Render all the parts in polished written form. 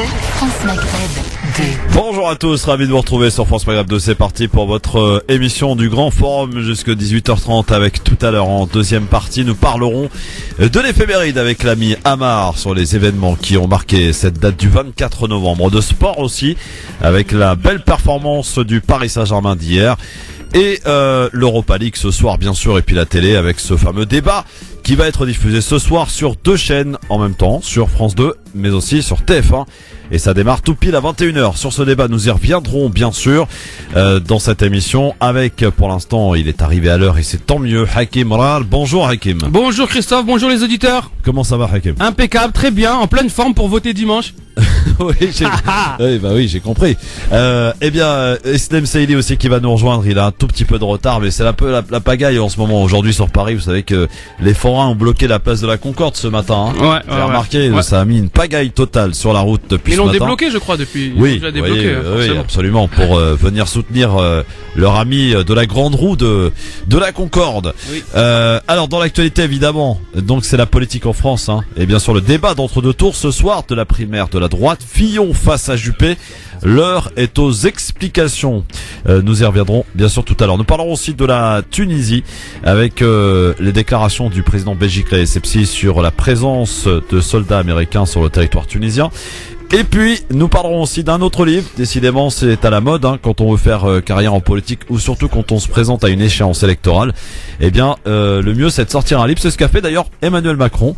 France Maghreb 2. Bonjour à tous, ravi de vous retrouver sur France Maghreb 2. C'est parti pour votre émission du Grand Forum jusqu'à 18h30 avec tout à l'heure en deuxième partie. Nous parlerons de l'éphéméride avec l'ami Amar sur les événements qui ont marqué cette date du 24 novembre. De sport aussi avec la belle performance du Paris Saint-Germain d'hier. Et l'Europa League ce soir bien sûr, et puis la télé avec ce fameux débat qui va être diffusé ce soir sur deux chaînes en même temps, sur France 2 mais aussi sur TF1. Et ça démarre tout pile à 21h. Sur ce débat, nous y reviendrons bien sûr dans cette émission avec, pour l'instant, il est arrivé à l'heure et c'est tant mieux, Hakim Ral. Bonjour Hakim. Bonjour Christophe, bonjour les auditeurs. Comment ça va Hakim? Impeccable, très bien, en pleine forme pour voter dimanche. Oui, j'ai compris. Islam Saïli aussi qui va nous rejoindre. Il a un tout petit peu de retard, mais c'est un peu la pagaille en ce moment. Aujourd'hui sur Paris, vous savez que les forains ont bloqué la place de la Concorde ce matin. Hein. J'ai remarqué, ça a mis une pagaille totale sur la route depuis ce matin. Ils l'ont débloqué, je crois, depuis. Oui, oui, absolument, pour venir soutenir leur ami de la grande roue de la Concorde. Oui. Alors dans l'actualité évidemment, donc c'est la politique en France, hein, et bien sûr le débat d'entre-deux tours ce soir de la primaire de la droite, Fillon face à Juppé. L'heure est aux explications. Nous y reviendrons bien sûr tout à l'heure. Nous parlerons aussi de la Tunisie avec les déclarations du président Béji Essebsi sur la présence de soldats américains sur le territoire tunisien. Et puis, nous parlerons aussi d'un autre livre. Décidément, c'est à la mode, hein, quand on veut faire carrière en politique ou surtout quand on se présente à une échéance électorale. Eh bien, le mieux, c'est de sortir un livre. C'est ce qu'a fait d'ailleurs Emmanuel Macron.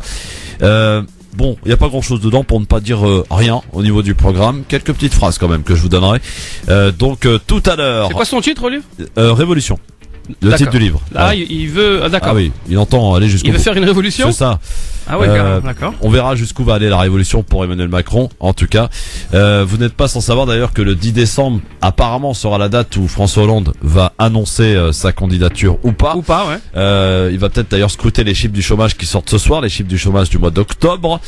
Bon, il n'y a pas grand chose dedans pour ne pas dire rien au niveau du programme. Quelques petites phrases quand même que je vous donnerai. Donc, tout à l'heure. C'est quoi son titre, au livre? Révolution. Le titre du livre. Ah, il veut... Ah, d'accord. Ah oui, il entend aller jusqu'au bout. Il veut faire une révolution? C'est ça. Ah oui, d'accord. On verra jusqu'où va aller la révolution pour Emmanuel Macron. En tout cas, vous n'êtes pas sans savoir d'ailleurs que le 10 décembre, apparemment, sera la date où François Hollande va annoncer sa candidature ou pas. Ou pas, ouais. Il va peut-être d'ailleurs scruter les chiffres du chômage qui sortent ce soir, les chiffres du chômage du mois d'octobre.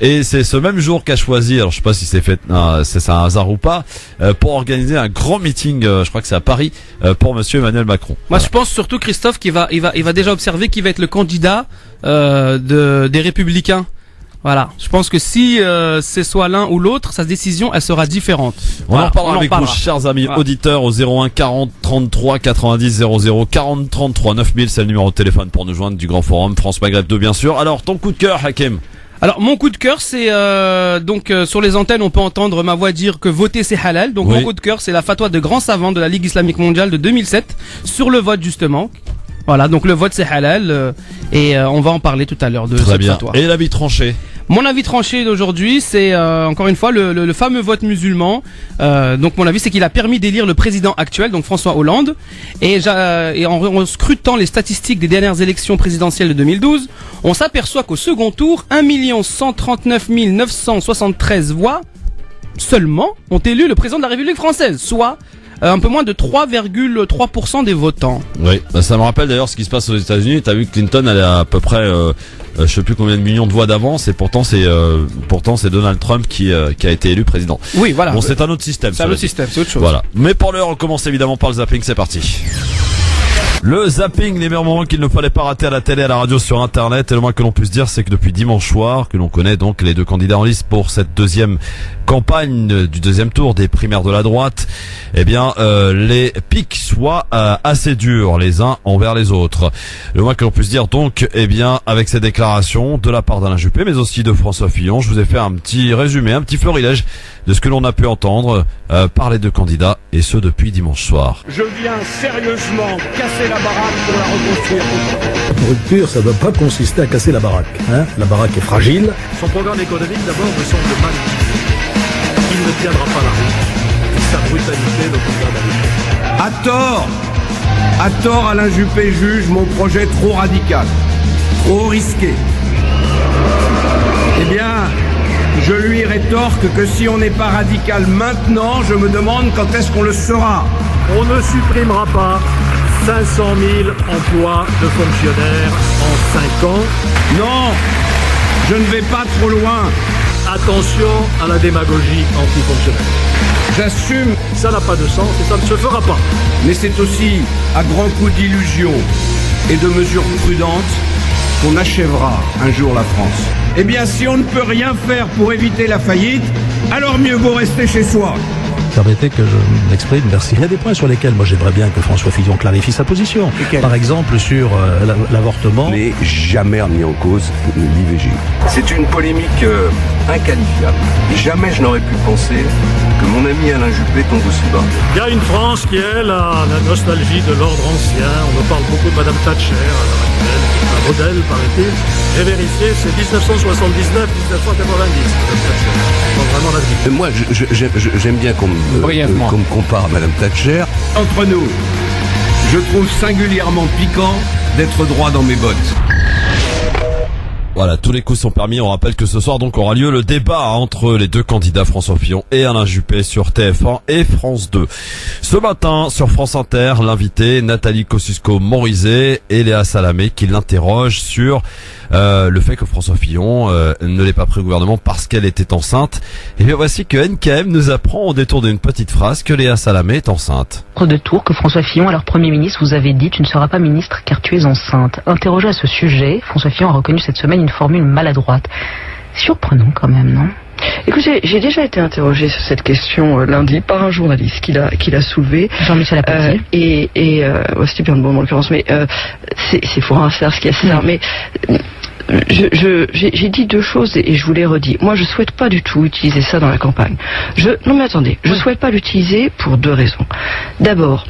Et c'est ce même jour qu'a choisi, alors je sais pas si c'est un hasard ou pas, pour organiser un grand meeting, je crois que c'est à Paris, pour monsieur Emmanuel Macron. Moi, voilà. Je pense surtout, Christophe, qu'il va déjà observer qui va être le candidat des Républicains. Voilà. Je pense que si c'est soit l'un ou l'autre, sa décision, elle sera différente. On en parlera avec vous, chers amis auditeurs, au 01 40 33 90 00 40 33 9000, c'est le numéro de téléphone pour nous joindre du Grand Forum France Maghreb 2, bien sûr. Alors, ton coup de cœur, Hakim? Alors mon coup de cœur c'est sur les antennes on peut entendre ma voix dire que voter c'est halal. Donc mon coup de cœur c'est la fatwa de grands savants de la Ligue islamique mondiale de 2007 sur le vote justement. Voilà, donc le vote c'est halal et on va en parler tout à l'heure de cette fatwa. Et l'avis tranché? Mon avis tranché d'aujourd'hui, c'est encore une fois le fameux vote musulman. Donc mon avis, c'est qu'il a permis d'élire le président actuel, donc François Hollande. Et en scrutant les statistiques des dernières élections présidentielles de 2012, on s'aperçoit qu'au second tour, 1 139 973 voix seulement ont élu le président de la République française, soit un peu moins de 3,3% des votants. Oui, ça me rappelle d'ailleurs ce qui se passe aux États-Unis. T'as vu que Clinton elle a à peu près je sais plus combien de millions de voix d'avance et pourtant c'est Donald Trump qui a été élu président. Oui, voilà. Bon, c'est un autre système. C'est un autre système, c'est autre chose. Voilà. Mais pour l'heure, on commence évidemment par le zapping, c'est parti. Le zapping, les meilleurs moments qu'il ne fallait pas rater à la télé, à la radio, sur internet. Et le moins que l'on puisse dire, c'est que depuis dimanche soir, que l'on connaît donc les deux candidats en liste pour cette deuxième campagne du deuxième tour des primaires de la droite, eh bien les pics soient assez durs les uns envers les autres. Le moins que l'on puisse dire donc, eh bien avec ces déclarations de la part d'Alain Juppé, mais aussi de François Fillon, je vous ai fait un petit résumé, un petit florilège de ce que l'on a pu entendre par les deux candidats, et ce depuis dimanche soir. Je viens sérieusement casser la baraque pour la reconstruire. La rupture, ça ne doit pas consister à casser la baraque. Hein, la baraque est fragile. Son programme économique d'abord me semble mal utilisé. Il ne tiendra pas la route. Et sa brutalité le condamne à tort, Alain Juppé juge mon projet trop radical, trop risqué. Eh bien, je lui rétorque que si on n'est pas radical maintenant, je me demande quand est-ce qu'on le sera. On ne supprimera pas 500 000 emplois de fonctionnaires en 5 ans. Non, je ne vais pas trop loin. Attention à la démagogie antifonctionnelle. J'assume, ça n'a pas de sens et ça ne se fera pas. Mais c'est aussi à grands coups d'illusion et de mesures prudentes qu'on achèvera un jour la France. Eh bien, si on ne peut rien faire pour éviter la faillite, alors mieux vaut rester chez soi. Permettez que je m'exprime, merci. Il y a des points sur lesquels moi j'aimerais bien que François Fillon clarifie sa position. Par exemple sur l'avortement. Je n'ai jamais remis en cause l'IVG. C'est une polémique inqualifiable. Jamais je n'aurais pu penser que mon ami Alain Juppé tombe aussi bas. Il y a une France qui, elle, a la nostalgie de l'ordre ancien. On me parle beaucoup de Madame Thatcher à l'heure actuelle, qui est un modèle, paraît-il. J'ai vérifié, c'est 1979-1990, Madame Thatcher. Donc vraiment la vie. Moi, j'aime bien qu'on me compare à Madame Thatcher. Entre nous, je trouve singulièrement piquant d'être droit dans mes bottes. Voilà, tous les coups sont permis. On rappelle que ce soir donc aura lieu le débat entre les deux candidats François Fillon et Alain Juppé sur TF1 et France 2. Ce matin, sur France Inter, l'invité Nathalie Kosciusko-Morizet et Léa Salamé qui l'interrogent sur le fait que François Fillon ne l'ait pas pris au gouvernement parce qu'elle était enceinte. Et bien voici que NKM nous apprend au détour d'une petite phrase que Léa Salamé est enceinte. De tour que François Fillon, alors Premier ministre, vous avez dit « Tu ne seras pas ministre car tu es enceinte ». Interrogé à ce sujet, François Fillon a reconnu cette semaine une formule maladroite. Surprenant quand même, non ? Écoutez, j'ai déjà été interrogée sur cette question lundi par un journaliste qui l'a soulevé. Jean-Michel Apathy. C'était bien de bon en l'occurrence, mais c'est faux, hein, c'est ce qui est assez mais j'ai dit deux choses et je vous les redis. Moi, je souhaite pas du tout utiliser ça dans la campagne. Non mais attendez, je souhaite pas l'utiliser pour deux raisons. D'abord,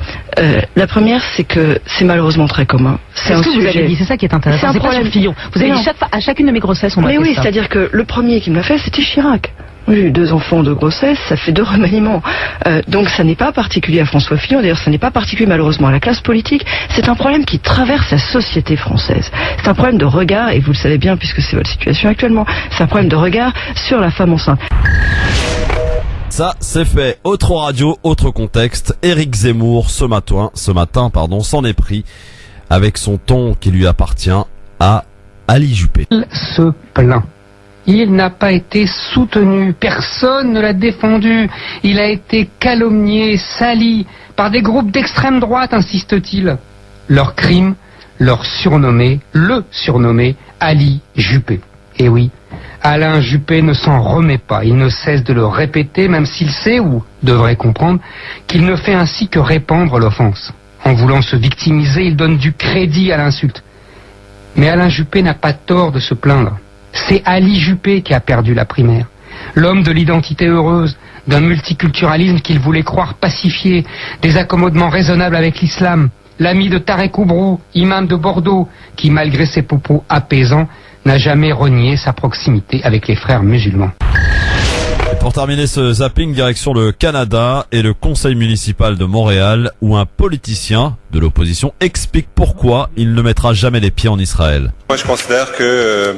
la première, c'est que c'est malheureusement très commun. C'est ce que vous avez dit, c'est ça qui est intéressant. C'est pas sur Fillon. Vous avez dit à chacune de mes grossesses, on m'a fait ça. Mais oui, c'est-à-dire que le premier qui me l'a fait, c'était Chirac. J'ai eu 2 enfants de grossesse, ça fait 2 remaniements. Donc ça n'est pas particulier à François Fillon, d'ailleurs ça n'est pas particulier malheureusement à la classe politique, c'est un problème qui traverse la société française. C'est un problème de regard, et vous le savez bien puisque c'est votre situation actuellement, c'est un problème de regard sur la femme enceinte. Ça, c'est fait. Autre radio, autre contexte. Éric Zemmour, ce matin, s'en est pris avec son ton qui lui appartient à Ali Juppé. Il se plaint. Il n'a pas été soutenu, personne ne l'a défendu, il a été calomnié, sali, par des groupes d'extrême droite, insiste-t-il. Leur crime, le surnommer Ali Juppé. Et oui, Alain Juppé ne s'en remet pas, il ne cesse de le répéter, même s'il sait, ou devrait comprendre, qu'il ne fait ainsi que répandre l'offense. En voulant se victimiser, il donne du crédit à l'insulte. Mais Alain Juppé n'a pas tort de se plaindre. C'est Ali Juppé qui a perdu la primaire. L'homme de l'identité heureuse, d'un multiculturalisme qu'il voulait croire pacifié, des accommodements raisonnables avec l'islam, l'ami de Tarek Oubrou, imam de Bordeaux, qui malgré ses propos apaisants, n'a jamais renié sa proximité avec les frères musulmans. Et pour terminer ce zapping, direction le Canada et le conseil municipal de Montréal, où un politicien de l'opposition explique pourquoi il ne mettra jamais les pieds en Israël. Moi, je considère que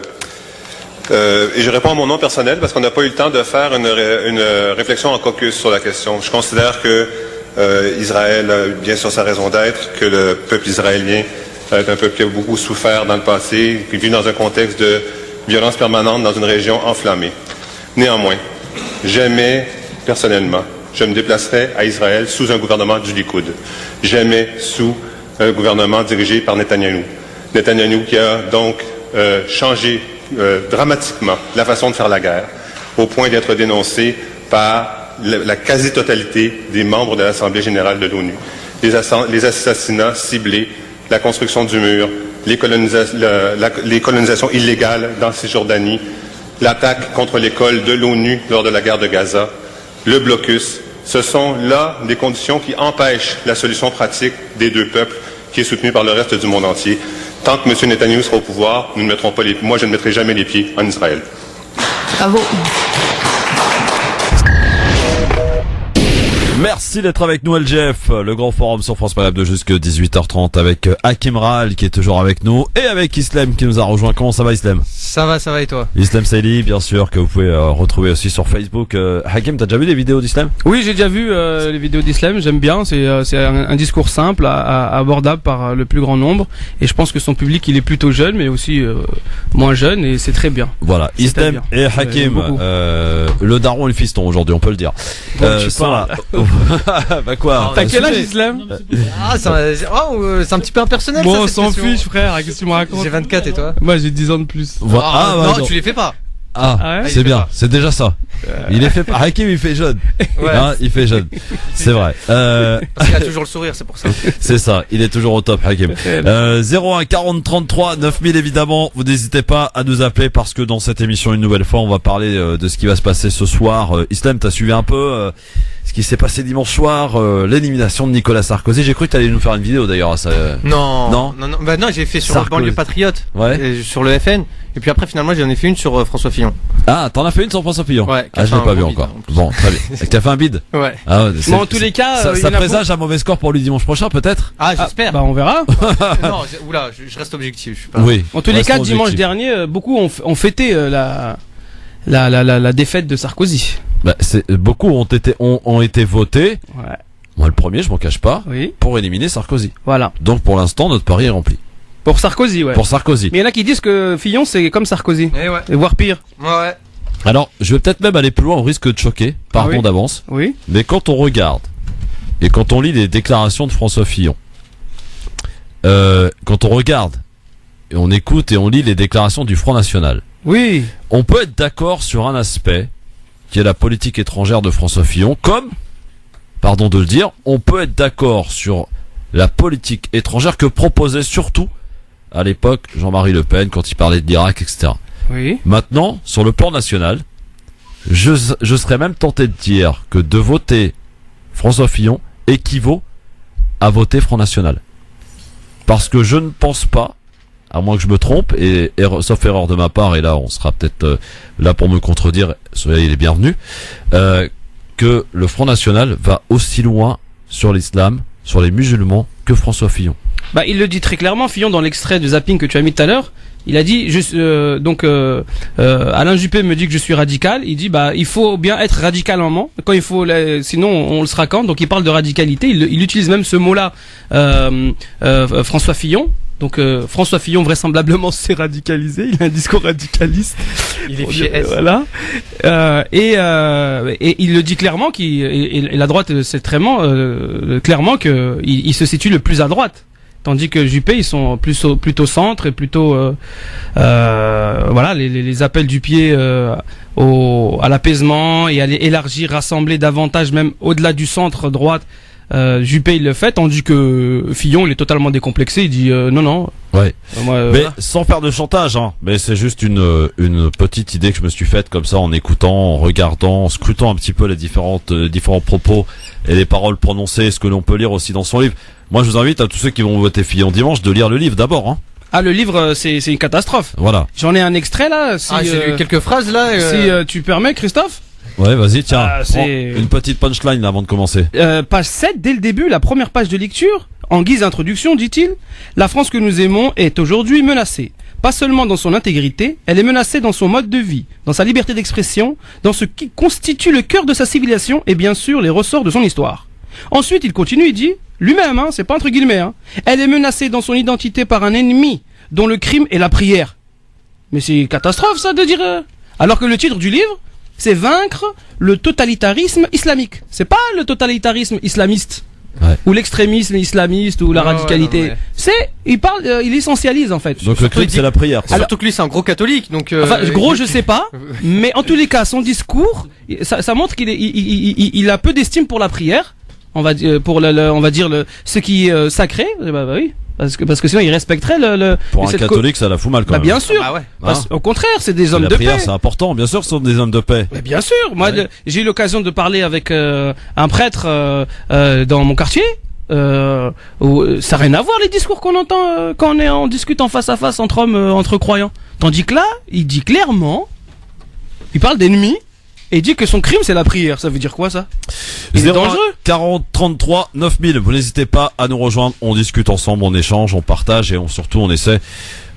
et je réponds à mon nom personnel parce qu'on n'a pas eu le temps de faire une réflexion en caucus sur la question. Je considère que Israël a bien sûr sa raison d'être, que le peuple israélien est un peuple qui a beaucoup souffert dans le passé, qui vit dans un contexte de violence permanente dans une région enflammée. Néanmoins, jamais, personnellement, je me déplacerai à Israël sous un gouvernement du Likoud. Jamais sous un gouvernement dirigé par Netanyahou. Netanyahou qui a donc changé dramatiquement la façon de faire la guerre, au point d'être dénoncé par la quasi-totalité des membres de l'Assemblée générale de l'ONU. Les assassinats ciblés, la construction du mur, les colonisations illégales dans Cisjordanie, l'attaque contre l'école de l'ONU lors de la guerre de Gaza, le blocus, ce sont là des conditions qui empêchent la solution pratique des deux peuples qui est soutenue par le reste du monde entier. Tant que M. Netanyahou sera au pouvoir, moi je ne mettrai jamais les pieds en Israël. Bravo. Merci d'être avec nous LGF, le grand forum sur France Maghreb de jusque 18h30 avec Hakim Ral qui est toujours avec nous et avec Islam qui nous a rejoint. Comment ça va Islam ? Ça va et toi ? Islam Saïli, bien sûr, que vous pouvez retrouver aussi sur Facebook. Hakim, t'as déjà vu des vidéos d'Islam ? Oui, j'ai déjà vu les vidéos d'Islam, j'aime bien, c'est un discours simple, abordable par le plus grand nombre et je pense que son public il est plutôt jeune mais aussi moins jeune et c'est très bien. Voilà, Islam et Hakim, le daron et le fiston aujourd'hui, on peut le dire. Bah quoi? T'as quel âge Islam? C'est un petit peu impersonnel. Bon, on s'en fiche frère, qu'est-ce que tu me racontes? J'ai 24 et toi? Moi j'ai 10 ans de plus. Non, tu les fais pas. C'est bien, c'est déjà ça. Il est fait par Hakim, il fait jeune. Ouais. Hein, il fait jeune. C'est vrai. Parce qu'il a toujours le sourire, c'est pour ça. C'est ça, il est toujours au top, Hakim. 01 40 33 9000 évidemment, vous n'hésitez pas à nous appeler parce que dans cette émission une nouvelle fois, on va parler de ce qui va se passer ce soir. Islam, t'as suivi un peu ce qui s'est passé dimanche soir, l'élimination de Nicolas Sarkozy. J'ai cru que t'allais nous faire une vidéo d'ailleurs à ça. Non. Bah non, j'ai fait sur le banlieue patriote, sur le FN. Et puis après, finalement, j'en ai fait une sur François Fillon. Ah, t'en as fait une sur François Fillon? Ouais. Ah, je l'ai pas vu encore. Bon, très bien. T'as fait un bide? Ouais. Ah, bon, en tous les cas, ça présage un mauvais score pour lui dimanche prochain, peut-être? Ah, j'espère. Bah, on verra. Non, oula, je reste objectif. Je suis pas... Oui. En tous les cas, dimanche dernier, beaucoup ont fêté la défaite de Sarkozy. Bah, beaucoup ont été votés. Ouais. Moi, le premier, je m'en cache pas. Oui. Pour éliminer Sarkozy. Voilà. Donc, pour l'instant, notre pari est rempli. Pour Sarkozy, ouais. Pour Sarkozy. Mais il y en a qui disent que Fillon, c'est comme Sarkozy. Et voire pire. Ouais. Alors, je vais peut-être même aller plus loin au risque de choquer. Pardon d'avance. Oui. Mais quand on regarde, et quand on lit les déclarations de François Fillon, quand on regarde, et on écoute et on lit les déclarations du Front National. Oui. On peut être d'accord sur un aspect, qui est la politique étrangère de François Fillon, comme, pardon de le dire, on peut être d'accord sur la politique étrangère que proposait surtout, à l'époque, Jean-Marie Le Pen, quand il parlait de l'Irak, etc. Oui. Maintenant, sur le plan national, je serais même tenté de dire que de voter François Fillon équivaut à voter Front National. Parce que je ne pense pas, à moins que je me trompe, et sauf erreur de ma part, et là on sera peut-être là pour me contredire, soyez les bienvenus, que le Front National va aussi loin sur l'islam, sur les musulmans, que François Fillon. Bah, il le dit très clairement, Fillon, dans l'extrait du zapping que tu as mis tout à l'heure. Il a dit, Alain Juppé me dit que je suis radical. Il dit, bah, il faut bien être radicalement. Quand il faut, sinon on le sera quand. Donc il parle de radicalité. Il utilise même ce mot-là, François Fillon. Donc François Fillon vraisemblablement s'est radicalisé. Il a un discours radicaliste. Il est fier. Voilà. Et il le dit clairement et la droite sait clairement que il se situe le plus à droite. Tandis que Juppé, ils sont plutôt centre et plutôt voilà, les appels du pied à l'apaisement et à élargir, rassembler davantage même au-delà du centre droite. Juppé il le fait, tandis que Fillon il est totalement décomplexé, il dit non. Ouais. Mais voilà. Sans faire de chantage, hein. Mais c'est juste une petite idée que je me suis faite comme ça en écoutant, en regardant, en scrutant un petit peu les différents propos et les paroles prononcées, ce que l'on peut lire aussi dans son livre. Moi, je vous invite à tous ceux qui vont voter Fillon dimanche de lire le livre d'abord, hein. Ah, le livre, c'est une catastrophe. Voilà. J'en ai un extrait là. Si, j'ai lu quelques phrases là. Si tu permets, Christophe. Ouais, vas-y, tiens. C'est une petite punchline là, avant de commencer. Page 7, dès le début, la première page de lecture. En guise d'introduction, dit-il, la France que nous aimons est aujourd'hui menacée. Pas seulement dans son intégrité, elle est menacée dans son mode de vie, dans sa liberté d'expression, dans ce qui constitue le cœur de sa civilisation et bien sûr les ressorts de son histoire. Ensuite, il continue, il dit, lui-même, hein, c'est pas entre guillemets, hein, elle est menacée dans son identité par un ennemi dont le crime est la prière. Mais c'est une catastrophe ça de dire... Alors que le titre du livre, c'est vaincre le totalitarisme islamique. C'est pas le totalitarisme islamiste. Ouais. Ou l'extrémisme islamiste ou la radicalité. Il essentialise en fait. Donc le crime c'est la prière. Surtout que lui c'est un gros catholique donc. Enfin gros je sais pas, mais en tous les cas son discours, ça montre qu'il a peu d'estime pour la prière. On va dire ce qui est sacré. Bah oui. Parce que sinon il respecterait Pour un catholique ça la fout mal quand même. Bien sûr. Ah ouais. Au contraire, c'est des hommes de paix. La prière c'est important, bien sûr, ce sont des hommes de paix. Mais bien sûr. Moi j'ai eu l'occasion de parler avec un prêtre dans mon quartier. Où, ça n'a rien à voir les discours qu'on entend quand on discute en face à face entre hommes, entre croyants. Tandis que là, il dit clairement, il parle d'ennemis. Et dit que son crime c'est la prière, ça veut dire quoi ça? C'est dangereux. 40 33 9000, vous n'hésitez pas à nous rejoindre, on discute ensemble, on échange, on partage et surtout on essaie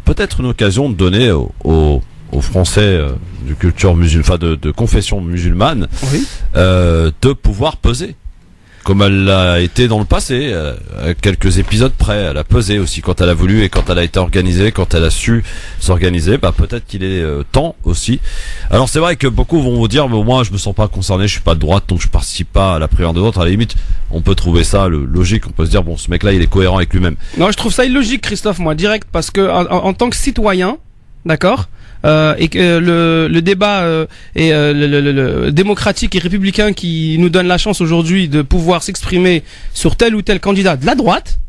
peut-être une occasion de donner aux Français de culture musulmane, de confession musulmane, oui. De pouvoir peser. Comme elle l'a été dans le passé, à quelques épisodes près, elle a pesé aussi quand elle a voulu et quand elle a été organisée, quand elle a su s'organiser, bah peut-être qu'il est temps aussi. Alors c'est vrai que beaucoup vont vous dire, mais moi je me sens pas concerné, je suis pas de droite, donc je participe pas à la prière de l'autre. À la limite, on peut trouver ça logique, on peut se dire bon ce mec-là il est cohérent avec lui-même. Non, je trouve ça illogique, Christophe, moi direct, parce que en tant que citoyen, d'accord, et que le débat le démocratique et républicain qui nous donne la chance aujourd'hui de pouvoir s'exprimer sur tel ou tel candidat de la droite,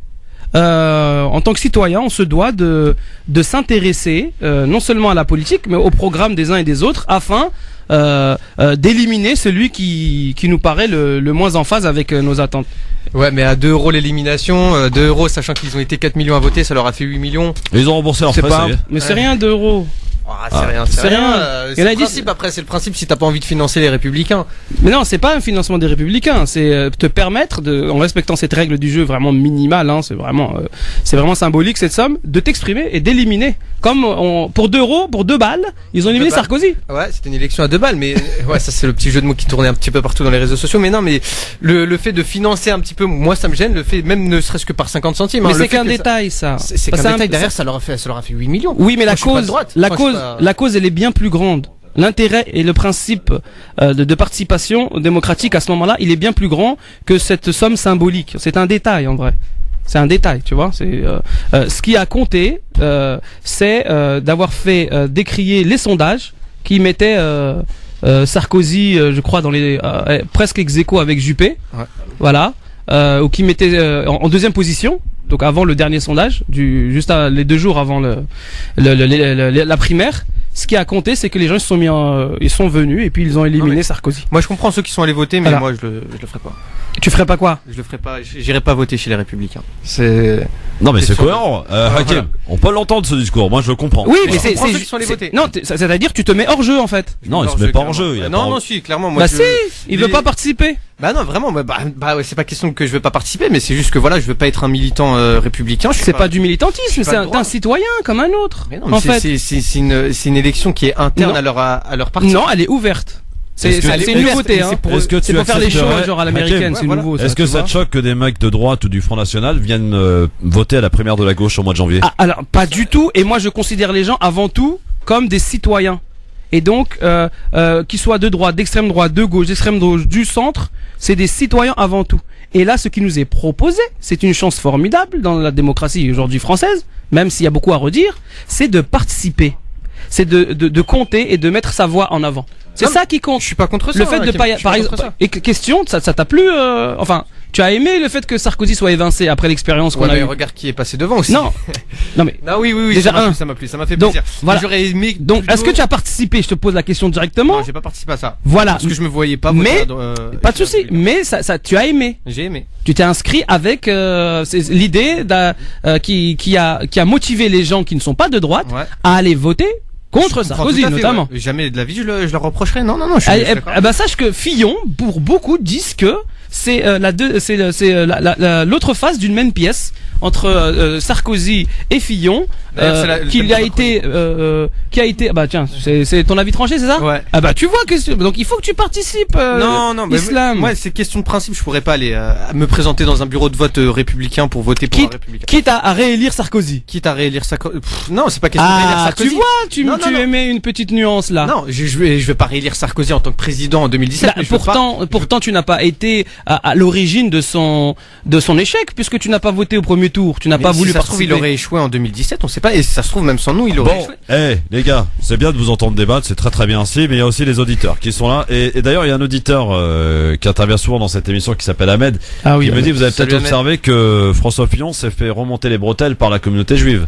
en tant que citoyen, on se doit de s'intéresser non seulement à la politique, mais au programme des uns et des autres, afin d'éliminer celui qui nous paraît le moins en phase avec nos attentes. Ouais, mais à 2 € l'élimination, 2 € sachant qu'ils ont été 4 millions à voter, ça leur a fait 8 millions. Et ils ont remboursé leurs frais, mais c'est rien, 2 €. C'est rien. C'est le principe, après, c'est le principe si t'as pas envie de financer les Républicains. Mais non, c'est pas un financement des Républicains, c'est te permettre en respectant cette règle du jeu vraiment minimale, hein, c'est vraiment symbolique cette somme, de t'exprimer et d'éliminer. Comme pour 2 €, pour 2 balles, ils ont éliminé Sarkozy. Ouais, c'était une élection à 2 balles, mais ouais, ça c'est le petit jeu de mots qui tournait un petit peu partout dans les réseaux sociaux. Mais non, mais le fait de financer un petit peu, moi ça me gêne, le fait même ne serait-ce que par 50 centimes. Mais c'est qu'un détail, ça. C'est qu'un détail. Derrière, ça leur a fait 8 millions. Oui, mais la cause, elle est bien plus grande. L'intérêt et le principe de participation démocratique à ce moment-là, il est bien plus grand que cette somme symbolique. C'est un détail en vrai. C'est un détail, tu vois. C'est ce qui a compté, c'est d'avoir fait décrier les sondages qui mettaient Sarkozy, je crois, dans les presque ex-aequo avec Juppé, ouais. Voilà, ou qui mettaient en deuxième position. Donc avant le dernier sondage, juste les 2 jours avant la primaire. Ce qui a compté, c'est que les gens ils sont venus et puis ils ont éliminé Sarkozy. Moi, je comprends ceux qui sont allés voter, mais moi, je le ferai pas. Tu ferais pas quoi? Je le ferai pas. J'irai pas voter chez les Républicains. Non, mais c'est cohérent. Hakim, voilà. On peut l'entendre ce discours. Moi, je le comprends. Oui, mais c'est ceux qui sont allés voter. Non, c'est-à-dire tu te mets hors jeu en fait. Non, il se met pas hors jeu. Non, si, clairement. Moi, si, il veut pas participer. Bah non, vraiment. Bah ouais, c'est pas question que je veux pas participer, mais c'est juste que voilà, je veux pas être un militant républicain. C'est pas du militantisme, c'est un citoyen comme un autre. Mais non, en fait, c'est une élection qui est interne à leur parti. Non, elle est ouverte. C'est une nouveauté, hein. C'est pour faire les choses genre à l'américaine, c'est nouveau. Est-ce que ça te choque que des mecs de droite ou du Front National viennent voter à la primaire de la gauche au mois de janvier? Alors, pas du tout, et moi je considère les gens avant tout comme des citoyens. Et donc, qu'ils soient de droite, d'extrême droite, de gauche, d'extrême gauche, du centre, c'est des citoyens avant tout. Et là, ce qui nous est proposé, c'est une chance formidable dans la démocratie aujourd'hui française, même s'il y a beaucoup à redire, c'est de participer. C'est de compter et de mettre sa voix en avant. C'est ça qui compte. Je suis pas contre ça. Le fait de pas, par exemple, et question, ça t'a plu, enfin, tu as aimé le fait que Sarkozy soit évincé après l'expérience qu'on a eue. Regarde qui est passé devant aussi. Non, mais. Non, oui. Déjà ça m'a plu, ça m'a fait plaisir. Voilà. J'aurais aimé. Donc, est-ce que tu as participé? Je te pose la question directement. Non, j'ai pas participé à ça. Voilà. Parce que je me voyais pas. Mais pas de souci. Mais ça, tu as aimé. J'ai aimé. Tu t'es inscrit avec l'idée qui a motivé les gens qui ne sont pas de droite à aller voter contre Sarkozy notamment. Ouais. Jamais de la vie je leur reprocherai. Non. Sache que Fillon, pour beaucoup, disent que c'est l'autre face d'une même pièce entre Sarkozy et Fillon, qui a été bah tiens, c'est ton avis tranché, c'est ça? Ouais. Ah bah tu vois que donc il faut que tu participes. Non, Islam. Ouais, c'est question de principe. Je pourrais pas aller me présenter dans un bureau de vote républicain pour voter pour un républicain. Quitte à réélire Sarkozy. Non, c'est pas question de réélire Sarkozy. Tu vois, tu émets une petite nuance là. Non, je vais pas réélire Sarkozy en tant que président en 2017. Pourtant, tu n'as pas été à l'origine de son échec, puisque tu n'as pas voté au premier tour, tu n'as pas voulu participer. Ça se trouve, il aurait échoué en 2017, on sait pas, et ça se trouve même sans nous, il aurait échoué. Les gars, c'est bien de vous entendre débattre, c'est très très bien ainsi, mais il y a aussi les auditeurs qui sont là, et d'ailleurs il y a un auditeur qui intervient souvent dans cette émission qui s'appelle Ahmed, qui me dit, vous avez peut-être observé que François Fillon s'est fait remonter les bretelles par la communauté juive.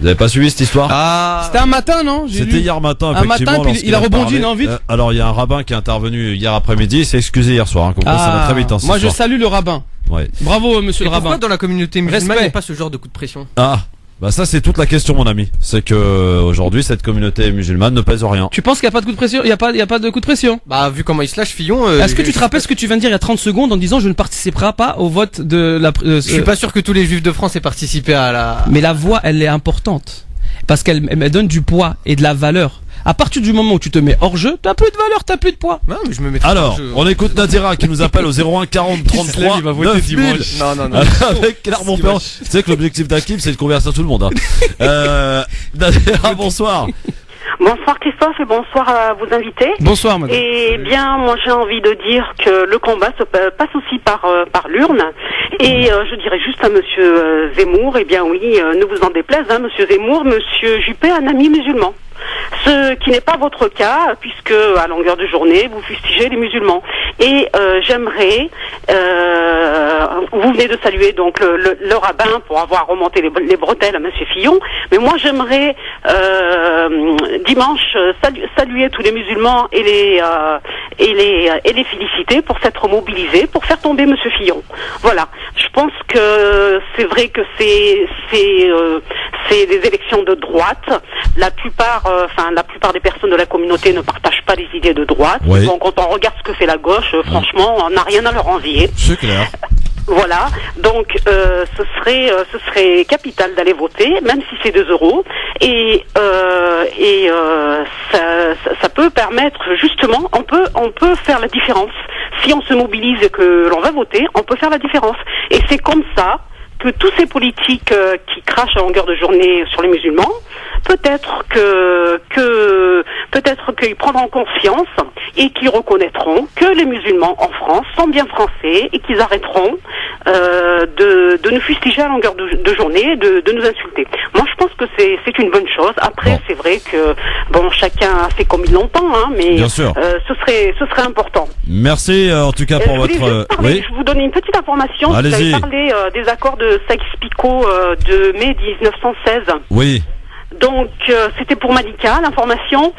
Vous avez pas suivi cette histoire? C'était un matin, non? C'était hier matin, effectivement. Un matin, puis il a rebondi, non, vite. Alors, il y a un rabbin qui est intervenu hier après-midi, il s'est excusé hier soir, comme quoi ça va très vite, hein, moi, je salue le rabbin. Ouais. Bravo, monsieur le rabbin. Pourquoi dans la communauté musulmane, il n'y a pas ce genre de coup de pression? Bah ça c'est toute la question, mon ami. C'est que aujourd'hui cette communauté musulmane ne pèse rien. Tu penses qu'il n'y a pas de coup de pression? Il y a pas de coup de pression? Bah vu comment il se lâche, Fillon. Est-ce que tu te rappelles ce que tu viens de dire il y a 30 secondes en disant je ne participerai pas au vote de la? Je suis pas sûr que tous les juifs de France aient participé à la. Mais la voix, elle est importante parce qu'elle donne du poids et de la valeur. À partir du moment où tu te mets hors jeu, t'as plus de valeur, t'as plus de poids. Non, mais je me mets alors, on écoute Nadira qui nous appelle au 01 40 33 il va voter 9000. dimanche. Non. Avec Clermont-Ferrand. Tu sais que l'objectif d'Hakim, c'est de convertir tout le monde. Nadira, bonsoir. Bonsoir Christophe et bonsoir à vos invités. Bonsoir madame. Et bien, moi j'ai envie de dire que le combat se passe aussi par l'urne. Et je dirais juste à monsieur Zemmour, eh bien oui, ne vous en déplaise, monsieur Zemmour, monsieur Juppé, un ami musulman. Ce qui n'est pas votre cas, puisque à longueur de journée, vous fustigez les musulmans. Et j'aimerais, vous venez de saluer donc le rabbin pour avoir remonté les bretelles à Monsieur Fillon, mais moi j'aimerais dimanche saluer tous les musulmans et les féliciter pour s'être mobilisés pour faire tomber Monsieur Fillon. Voilà. Je pense que c'est vrai que c'est des élections de droite. La plupart des personnes de la communauté ne partagent pas les idées de droite. Oui. Donc quand on regarde ce que fait la gauche, franchement, on n'a rien à leur envier. C'est clair. Voilà, donc ce serait capital d'aller voter, même si c'est 2 euros, et ça peut permettre justement, on peut faire la différence. Si on se mobilise et que l'on va voter, on peut faire la différence. Et c'est comme ça que tous ces politiques qui crachent à longueur de journée sur les musulmans, peut-être qu'ils prendront confiance et qu'ils reconnaîtront que les musulmans en France sont bien français et qu'ils arrêteront de nous fustiger à longueur de journée, de nous insulter. Moi, je pense que c'est une bonne chose. Après, c'est vrai que chacun fait comme il l'entend, mais bien sûr. Ce serait important. Merci en tout cas pour votre. Oui. Je vous donne une petite information. Vous avez parlé des accords de Sykes-Picot de mai 1916. Oui. Donc c'était pour Malika l'information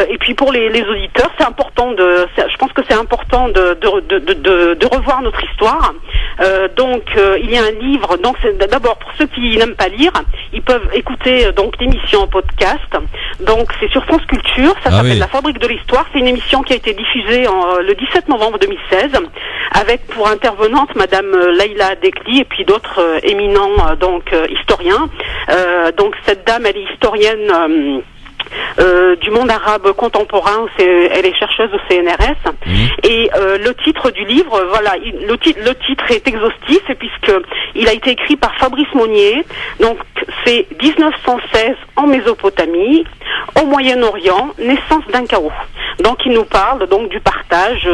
et puis pour les auditeurs c'est important je pense que c'est important de revoir notre histoire. Donc il y a un livre, donc c'est d'abord pour ceux qui n'aiment pas lire, ils peuvent écouter donc l'émission en podcast. Donc c'est sur France Culture, ça s'appelle La Fabrique de l'Histoire, c'est une émission qui a été diffusée le 17 novembre 2016 avec pour intervenante madame Laïla Dekli et puis d'autres éminents historiens. Donc cette dame elle est historienne du monde arabe contemporain, elle est chercheuse au CNRS. Et le titre du livre, le titre est exhaustif puisque il a été écrit par Fabrice Monnier. Donc c'est 1916 en Mésopotamie, au Moyen-Orient, naissance d'un chaos. Donc il nous parle donc du partage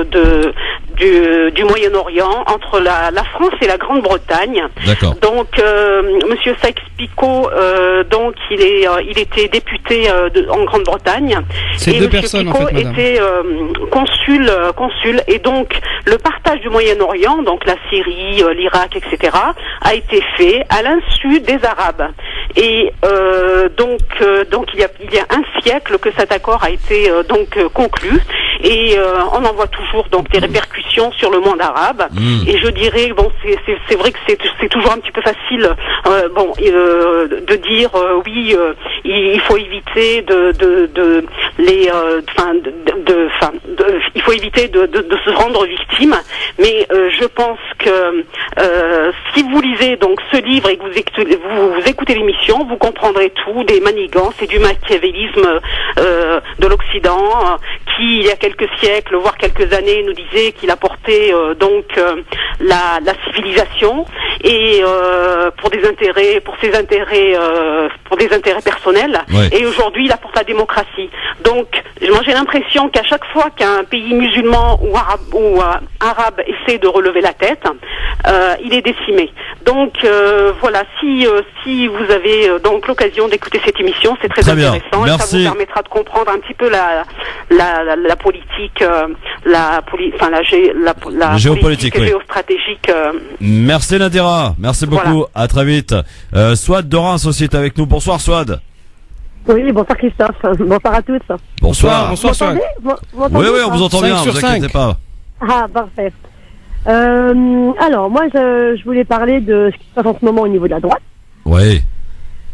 du Moyen-Orient entre la France et la Grande-Bretagne. D'accord. Donc Monsieur Sykes-Picot, donc il était député en Grande-Bretagne. C'est et deux Monsieur personnes Picot en fait, madame. était consul. Et donc le partage du Moyen-Orient, donc la Syrie, l'Irak, etc., a été fait à l'insu des Arabes. Et donc il y a un siècle que cet accord a été conclu. Et on en voit toujours donc des répercussions sur le monde arabe. Et je dirais c'est vrai que c'est toujours un petit peu facile de dire il faut éviter il faut éviter de se rendre victime, mais je pense que si vous lisez donc ce livre et que vous écoutez l'émission, vous comprendrez tout, des manigances et du machiavélisme de l'Occident qui il y a quelques siècles, voire quelques années, nous disait qu'il apportait la civilisation et pour des intérêts personnels. Ouais. Et aujourd'hui, il apporte la démocratie. Donc, moi, j'ai l'impression qu'à chaque fois qu'un pays musulman ou arabe essaie de relever la tête, il est décimé. Donc, voilà, si vous avez donc l'occasion d'écouter cette émission, c'est très intéressant. Bien. Et ça vous permettra de comprendre un petit peu la politique, la géopolitique, politique géostratégique. Merci Nadira, merci beaucoup. Voilà. À très vite. Swad de Reims aussi est avec nous. Bonsoir Swad. Oui, bonsoir Christophe. Bonsoir à tous. Bonsoir. Bonsoir Swad. Oui, on vous entend bien, 5 sur vous inquiétez 5. pas. Ah, parfait. Alors, moi, je voulais parler de ce qui se passe en ce moment au niveau de la droite. Oui.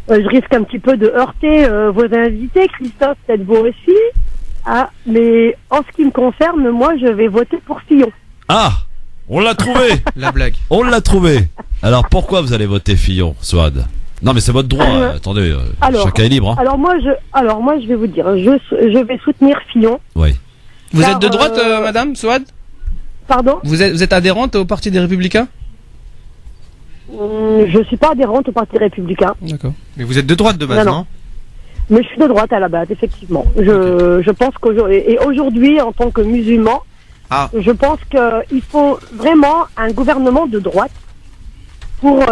Je risque un petit peu de heurter vos invités, Christophe, peut-être vous aussi. Ah, mais en ce qui me concerne, moi, je vais voter pour Fillon. Ah, on l'a trouvé. La blague. On l'a trouvé. Alors pourquoi vous allez voter Fillon, Swad? Non mais c'est votre droit, attendez, chacun est libre. Hein. Alors moi, je vais vous dire, je vais soutenir Fillon. Oui. Vous êtes de droite, madame Swad? Pardon? Vous êtes adhérente au Parti des Républicains? Je suis pas adhérente au Parti républicain. D'accord. Mais vous êtes de droite de base, non? Mais je suis de droite à la base, effectivement. Je pense qu'aujourd'hui, en tant que musulman, je pense qu'il faut vraiment un gouvernement de droite pour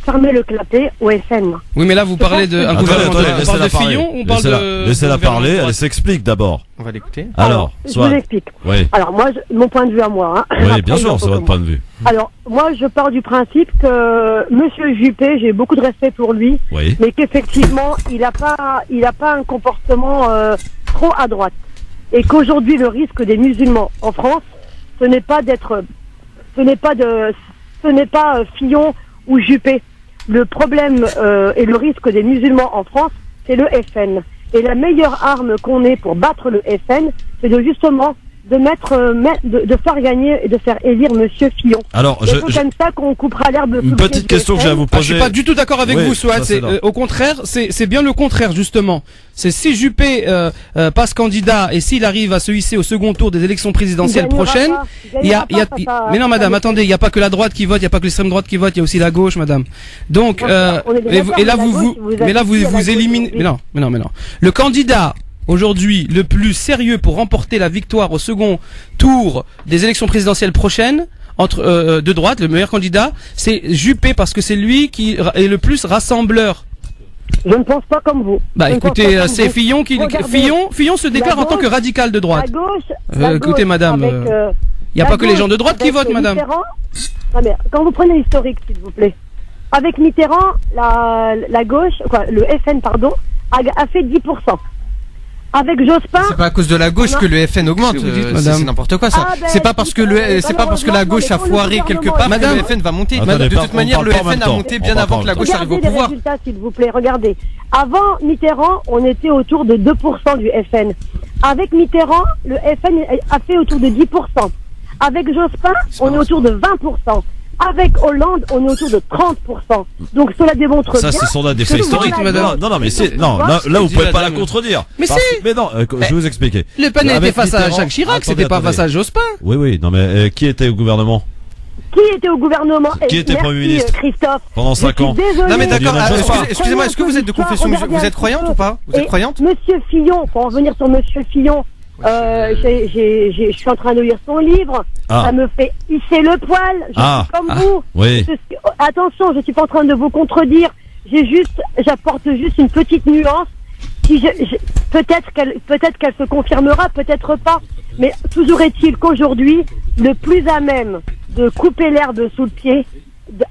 fermer le clapet au FN. Oui, mais là, vous parlez d'un gouvernement. On parle de Fillon ou on parle de... Laissez-la parler, elle s'explique d'abord. On va l'écouter. Alors, je vous explique. Oui. Alors, moi, mon point de vue à moi. Hein. Oui, Après, bien sûr, c'est votre point de vue. Alors, moi, je pars du principe que Monsieur Juppé, j'ai beaucoup de respect pour lui, oui. mais qu'effectivement, il a pas un comportement trop à droite. Et qu'aujourd'hui, le risque des musulmans en France, ce n'est pas Fillon ou Juppé. Le problème et le risque des musulmans en France, c'est le FN. Et la meilleure arme qu'on ait pour battre le FN, c'est de justement de faire gagner et de faire élire Monsieur Fillon. Alors, c'est comme ça qu'on coupera l'herbe. Une petite question que j'ai à vous poser. Je suis pas du tout d'accord avec vous, Souad. Au contraire, c'est bien le contraire justement. C'est si Juppé passe candidat et s'il arrive à se hisser au second tour des élections présidentielles prochaines, mais non, madame, attendez, il y a pas que la droite qui vote, il y a pas que l'extrême droite qui vote, il y a aussi la gauche, madame. Donc, et là vous éliminez. Mais non. Le candidat aujourd'hui le plus sérieux pour remporter la victoire au second tour des élections présidentielles prochaines de droite, le meilleur candidat, c'est Juppé parce que c'est lui qui est le plus rassembleur. Je ne pense pas comme vous. Bah écoutez, c'est Fillon qui Fillon se déclare en tant que radical de droite. Écoutez madame, il n'y a pas que les gens de droite qui votent, madame. Non, mais quand vous prenez l'historique, s'il vous plaît. Avec Mitterrand, la gauche, le FN pardon, a fait 10%. Avec Jospin. C'est pas à cause de la gauche que le FN augmente. C'est n'importe quoi ça. C'est pas parce que la gauche a foiré quelque part que le FN va monter. De toute manière, le FN a monté bien avant que la gauche arrive au pouvoir. Regardez les résultats, s'il vous plaît. Regardez. Avant Mitterrand, on était autour de 2% du FN. Avec Mitterrand, le FN a fait autour de 10%. Avec Jospin, on est autour de 20%. Avec Hollande, on est autour de 30%. Donc cela démontre ça, ce sont là des faits historiques, madame. Non, mais c'est là vous pouvez pas la contredire. Mais mais non, je vais vous expliquer. Le Pen était face à Jacques Chirac, c'était pas face à Jospin. Oui, non mais qui était au gouvernement? Qui était au gouvernement? Qui était Premier ministre? Christophe. Pendant 5 ans. Non mais d'accord, excusez-moi, est-ce que vous êtes de confession musulmane? Vous êtes croyante ou pas? Vous êtes croyante? Monsieur Fillon, pour en venir sur Monsieur Fillon, je suis en train de lire son livre. Ça me fait hisser le poil. Je suis comme vous. Oui. Attention, je suis pas en train de vous contredire. J'apporte juste une petite nuance. Peut-être qu'elle se confirmera, peut-être pas. Mais toujours est-il qu'aujourd'hui, le plus à même de couper l'herbe sous le pied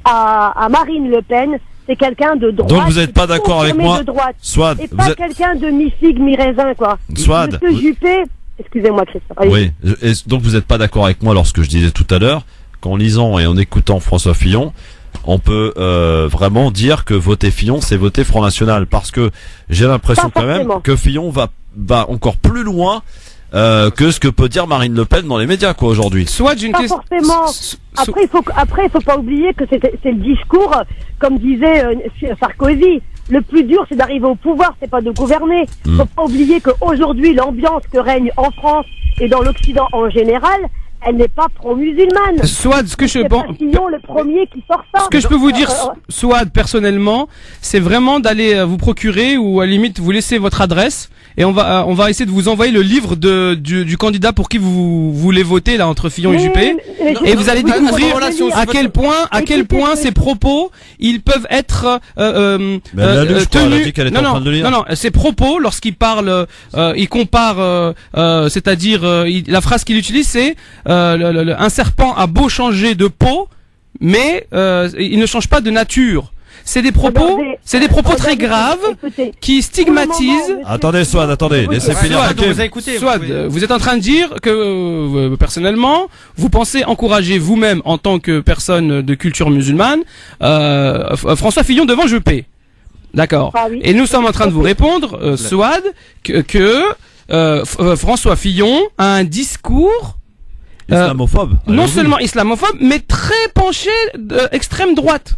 à Marine Le Pen, c'est quelqu'un de droite. Donc vous n'êtes pas d'accord avec moi, Souad. Et pas quelqu'un de mi-figue, mi-raisin, quoi. Souad. Monsieur Juppé. Excusez-moi, Christophe. Oui. Et donc vous n'êtes pas d'accord avec moi lorsque je disais tout à l'heure qu'en lisant et en écoutant François Fillon, on peut vraiment dire que voter Fillon, c'est voter Front National, parce que j'ai l'impression quand même que Fillon va encore plus loin que ce que peut dire Marine Le Pen dans les médias, quoi, aujourd'hui. Soit d'une question. Forcément. Après, il faut pas oublier que c'est le discours, comme disait Sarkozy. Le plus dur, c'est d'arriver au pouvoir, c'est pas de gouverner. Faut pas oublier qu'aujourd'hui, l'ambiance que règne en France et dans l'Occident en général, elle n'est pas pro-musulmane. Souad, ce que je pense. C'est le premier qui sort ça. Ce que je peux vous dire, Souad, personnellement, c'est vraiment d'aller vous procurer ou à la limite vous laisser votre adresse et on va essayer de vous envoyer le livre du candidat pour qui vous voulez voter là entre Fillon et Juppé et vous allez découvrir à quel point ces propos ils peuvent être tenus. Non, ces propos lorsqu'il parle, il compare, c'est-à-dire la phrase qu'il utilise c'est un serpent a beau changer de peau, mais il ne change pas de nature. C'est des propos très graves qui stigmatisent. Attendez, Souad, laissez finir. Souad, vous êtes en train de dire que personnellement, vous pensez encourager vous-même en tant que personne de culture musulmane François Fillon devant Juppé. D'accord. Et nous sommes en train de vous répondre, Souad, que François Fillon a un discours islamophobe. Non seulement islamophobe, mais très penché extrême droite.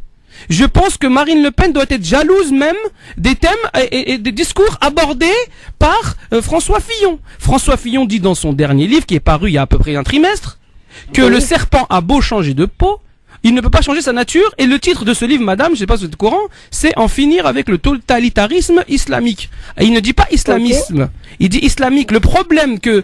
Je pense que Marine Le Pen doit être jalouse même des thèmes et des discours abordés par François Fillon. François Fillon dit dans son dernier livre, qui est paru il y a à peu près un trimestre, que le serpent a beau changer de peau, il ne peut pas changer sa nature. Et le titre de ce livre, madame, je sais pas si vous êtes au courant, c'est En finir avec le totalitarisme islamique. Et il ne dit pas islamisme, il dit islamique. Le problème que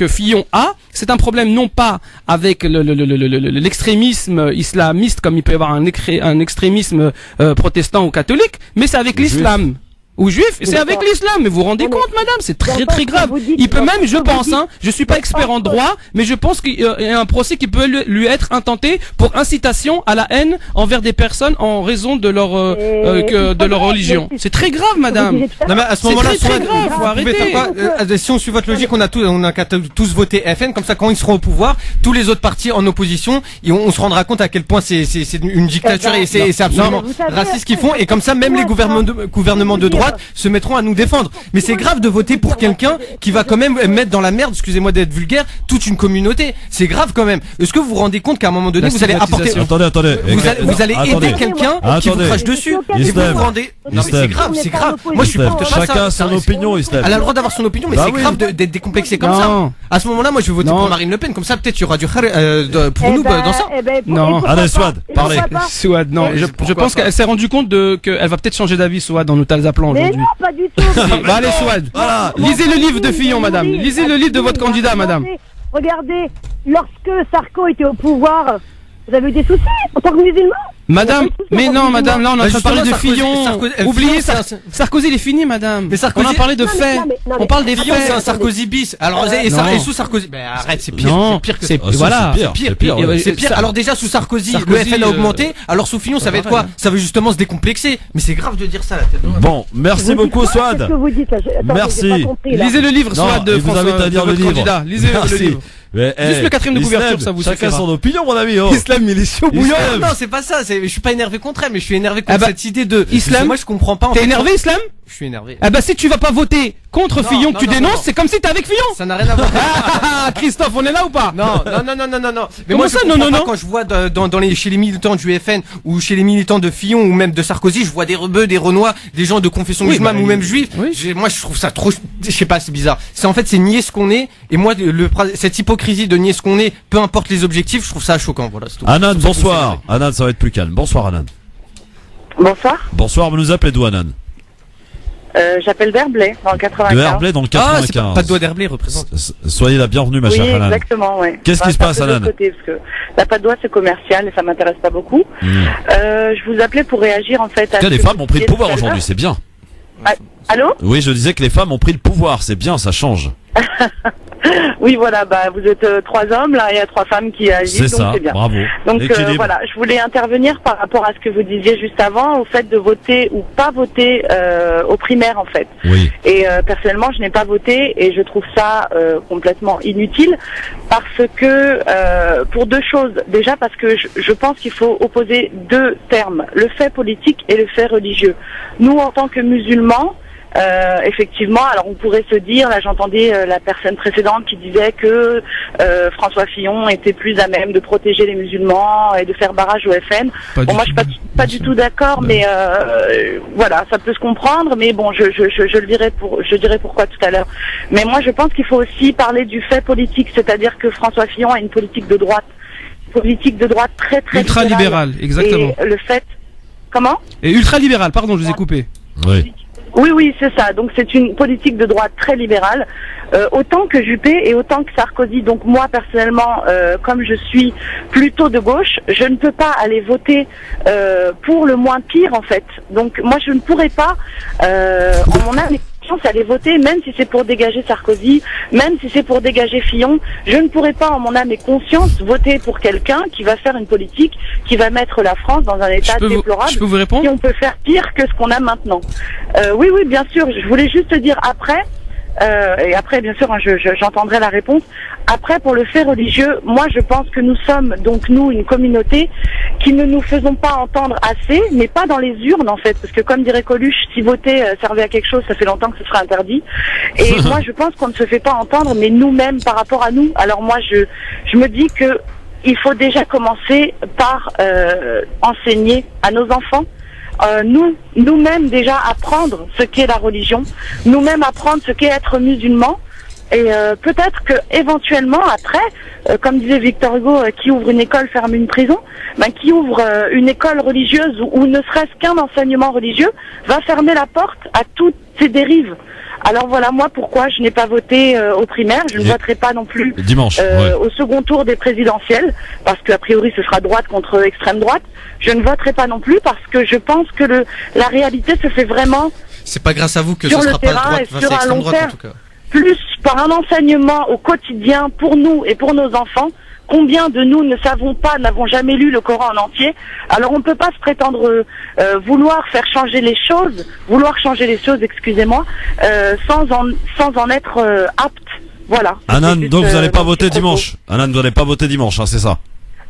Fillon a, c'est un problème non pas avec l'extrémisme islamiste, comme il peut y avoir un extrémisme protestant ou catholique, mais c'est avec l'islam. Ou juif, c'est avec l'islam. Mais vous vous rendez compte, madame, c'est très très grave. Il peut même, je pense, je suis pas expert en droit, mais je pense qu'il y a un procès qui peut lui être intenté pour incitation à la haine envers des personnes en raison de leur religion. C'est très grave, madame. Non, mais à ce moment-là, c'est très grave, faut arrêter. Si on suit votre logique, on a qu'à tous voter FN, comme ça, quand ils seront au pouvoir, tous les autres partis en opposition, on se rendra compte à quel point c'est une dictature et c'est absolument raciste ce qu'ils font, et comme ça, même les gouvernements de droite se mettront à nous défendre. Mais c'est grave de voter pour quelqu'un qui va quand même mettre dans la merde, excusez-moi d'être vulgaire, toute une communauté. C'est grave quand même. Est-ce que vous vous rendez compte qu'à un moment donné, vous allez apporter... Attendez. Vous allez aider quelqu'un qui vous crache dessus. Et vous vous rendez... Non mais c'est grave. Moi je suis pas... Chacun a son opinion, Islam. Elle a le droit d'avoir son opinion, mais c'est grave d'être décomplexé comme ça. À ce moment-là, moi je vais voter pour Marine Le Pen. Comme ça, peut-être il y aura du pour nous dans ça. Non. Allez, Souad, parlez. Souad, non. Je pense qu'elle s'est rendue compte qu'elle va peut-être changer d'avis, Souad, en nous appelant aujourd'hui. Non, pas du tout. Bah allez, Souad. Voilà. Lisez le livre de Fillon, madame. Lisez le livre de votre candidat, madame. Regardez, lorsque Sarko était au pouvoir, vous avez eu des soucis en tant que musulman? Madame, mais non, madame, là on est en train de parler de Fillon. Oubliez Sarkozy, il est fini, madame. Mais Sarkozy, on a parlé de faits. On parle des Fillon, faits. c'est un Sarkozy bis. Alors, et sous Sarkozy, arrête, c'est pire. Non, c'est pire que c'est voilà, c'est pire. C'est pire. Alors déjà sous Sarkozy, le FN a augmenté. Alors sous Fillon, ça va être quoi? Ça va justement se décomplexer. Mais c'est grave de dire ça, la tête. Bon, merci beaucoup, Souad. Merci. Lisez le livre, Souad, de François, de votre candidat. Lisez le livre. Juste le 4e de couverture, ça vous suffira. Chacun son opinion, mon ami. Islam, il est chaud bouillant. Non, c'est pas ça. Je suis pas énervé contre elle, mais je suis énervé contre cette idée de Islam. Moi, je comprends pas. T'es énervé, Islam? Je suis énervé. Ah bah si tu vas pas voter contre Fillon que tu dénonces, c'est comme si t'es avec Fillon. Ça n'a rien à voir. Christophe, on est là ou pas? Non. Mais moi, ça, non. Quand je vois chez les militants du FN ou chez les militants de Fillon ou même de Sarkozy, je vois des rebeux, des renois, des gens de confession musulmane ou même juifs. Moi, je trouve ça trop, je sais pas, c'est bizarre. C'est nier ce qu'on est. Et moi, cette hypocrisie de nier ce qu'on est, peu importe les objectifs, je trouve ça choquant. Voilà, c'est tout. Anan, bonsoir. Anan, ça va être plus calme. Bonsoir, Anan. Bonsoir. Bonsoir, vous nous appelez d'où, Anan? J'appelle d'Herblay, dans le 95. De Herblay, dans le 95. Pas de doigt d'Herblay représente. Soyez la bienvenue, ma chère Anan. Exactement, ouais. Qu'est-ce qui se passe, Anan? Parce que la pas de doigt, c'est commercial et ça m'intéresse pas beaucoup. Je vous appelais pour réagir, en fait, à... Les femmes ont pris le pouvoir aujourd'hui, c'est bien. Allô? Oui, je disais que les femmes ont pris le pouvoir, c'est bien, ça change. Oui, voilà, vous êtes 3 hommes, là, il y a 3 femmes qui agissent, c'est ça, c'est bien. Bravo. Donc voilà, je voulais intervenir par rapport à ce que vous disiez juste avant, au fait de voter ou pas voter aux primaires, en fait. Oui. Et personnellement, je n'ai pas voté et je trouve ça complètement inutile parce que, pour 2 choses. Déjà parce que je pense qu'il faut opposer 2 termes, le fait politique et le fait religieux. Nous, en tant que musulmans, effectivement, alors on pourrait se dire, là j'entendais la personne précédente qui disait que François Fillon était plus à même de protéger les musulmans et de faire barrage au FN. Moi je suis pas du tout d'accord, mais voilà, ça peut se comprendre, mais bon, je dirai pourquoi tout à l'heure. Mais moi je pense qu'il faut aussi parler du fait politique, c'est-à-dire que François Fillon a une politique de droite très très ultra-libérale, exactement. Et le fait... Comment? Et ultra-libérale, pardon, je vous ai coupé. Oui. Oui, c'est ça. Donc c'est une politique de droite très libérale, autant que Juppé et autant que Sarkozy. Donc moi personnellement, comme je suis plutôt de gauche, je ne peux pas aller voter pour le moins pire en fait. Donc moi je ne pourrais pas, en mon âme et conscience, aller voter, même si c'est pour dégager Sarkozy, même si c'est pour dégager Fillon. Je ne pourrais pas en mon âme et conscience voter pour quelqu'un qui va faire une politique qui va mettre la France dans un état déplorable. Je peux vous répondre? Si on peut faire pire que ce qu'on a maintenant. Oui, bien sûr. Je voulais juste dire après, et après, bien sûr, j'entendrai la réponse. Après, pour le fait religieux, moi, je pense que nous sommes, donc nous, une communauté qui ne nous faisons pas entendre assez, mais pas dans les urnes, en fait, parce que comme dirait Coluche, si voter servait à quelque chose, ça fait longtemps que ce serait interdit. Et moi, je pense qu'on ne se fait pas entendre, mais nous-mêmes, par rapport à nous. Alors moi, je me dis que il faut déjà commencer par enseigner à nos enfants. Nous-mêmes déjà apprendre ce qu'est la religion, nous-mêmes apprendre ce qu'est être musulman, Et peut-être que éventuellement après, comme disait Victor Hugo, qui ouvre une école ferme une prison, qui ouvre une école religieuse ou ne serait-ce qu'un enseignement religieux va fermer la porte à toutes ces dérives. Alors voilà, moi pourquoi je n'ai pas voté aux primaires, je ne voterai pas non plus dimanche, au second tour des présidentielles, parce qu'a priori ce sera droite contre extrême droite. Je ne voterai pas non plus parce que je pense que la réalité se fait vraiment c'est pas grâce à vous que sur ce le sera pas terrain droite, et sur un extrême long droite terme. en tout cas. Plus par un enseignement au quotidien pour nous et pour nos enfants. Combien de nous ne savons pas, n'avons jamais lu le Coran en entier? Alors on ne peut pas se prétendre vouloir changer les choses, excusez-moi, sans en être apte. Voilà. Anan, donc vous n'allez pas voter dimanche. Anan, vous n'allez pas voter dimanche, hein, c'est ça?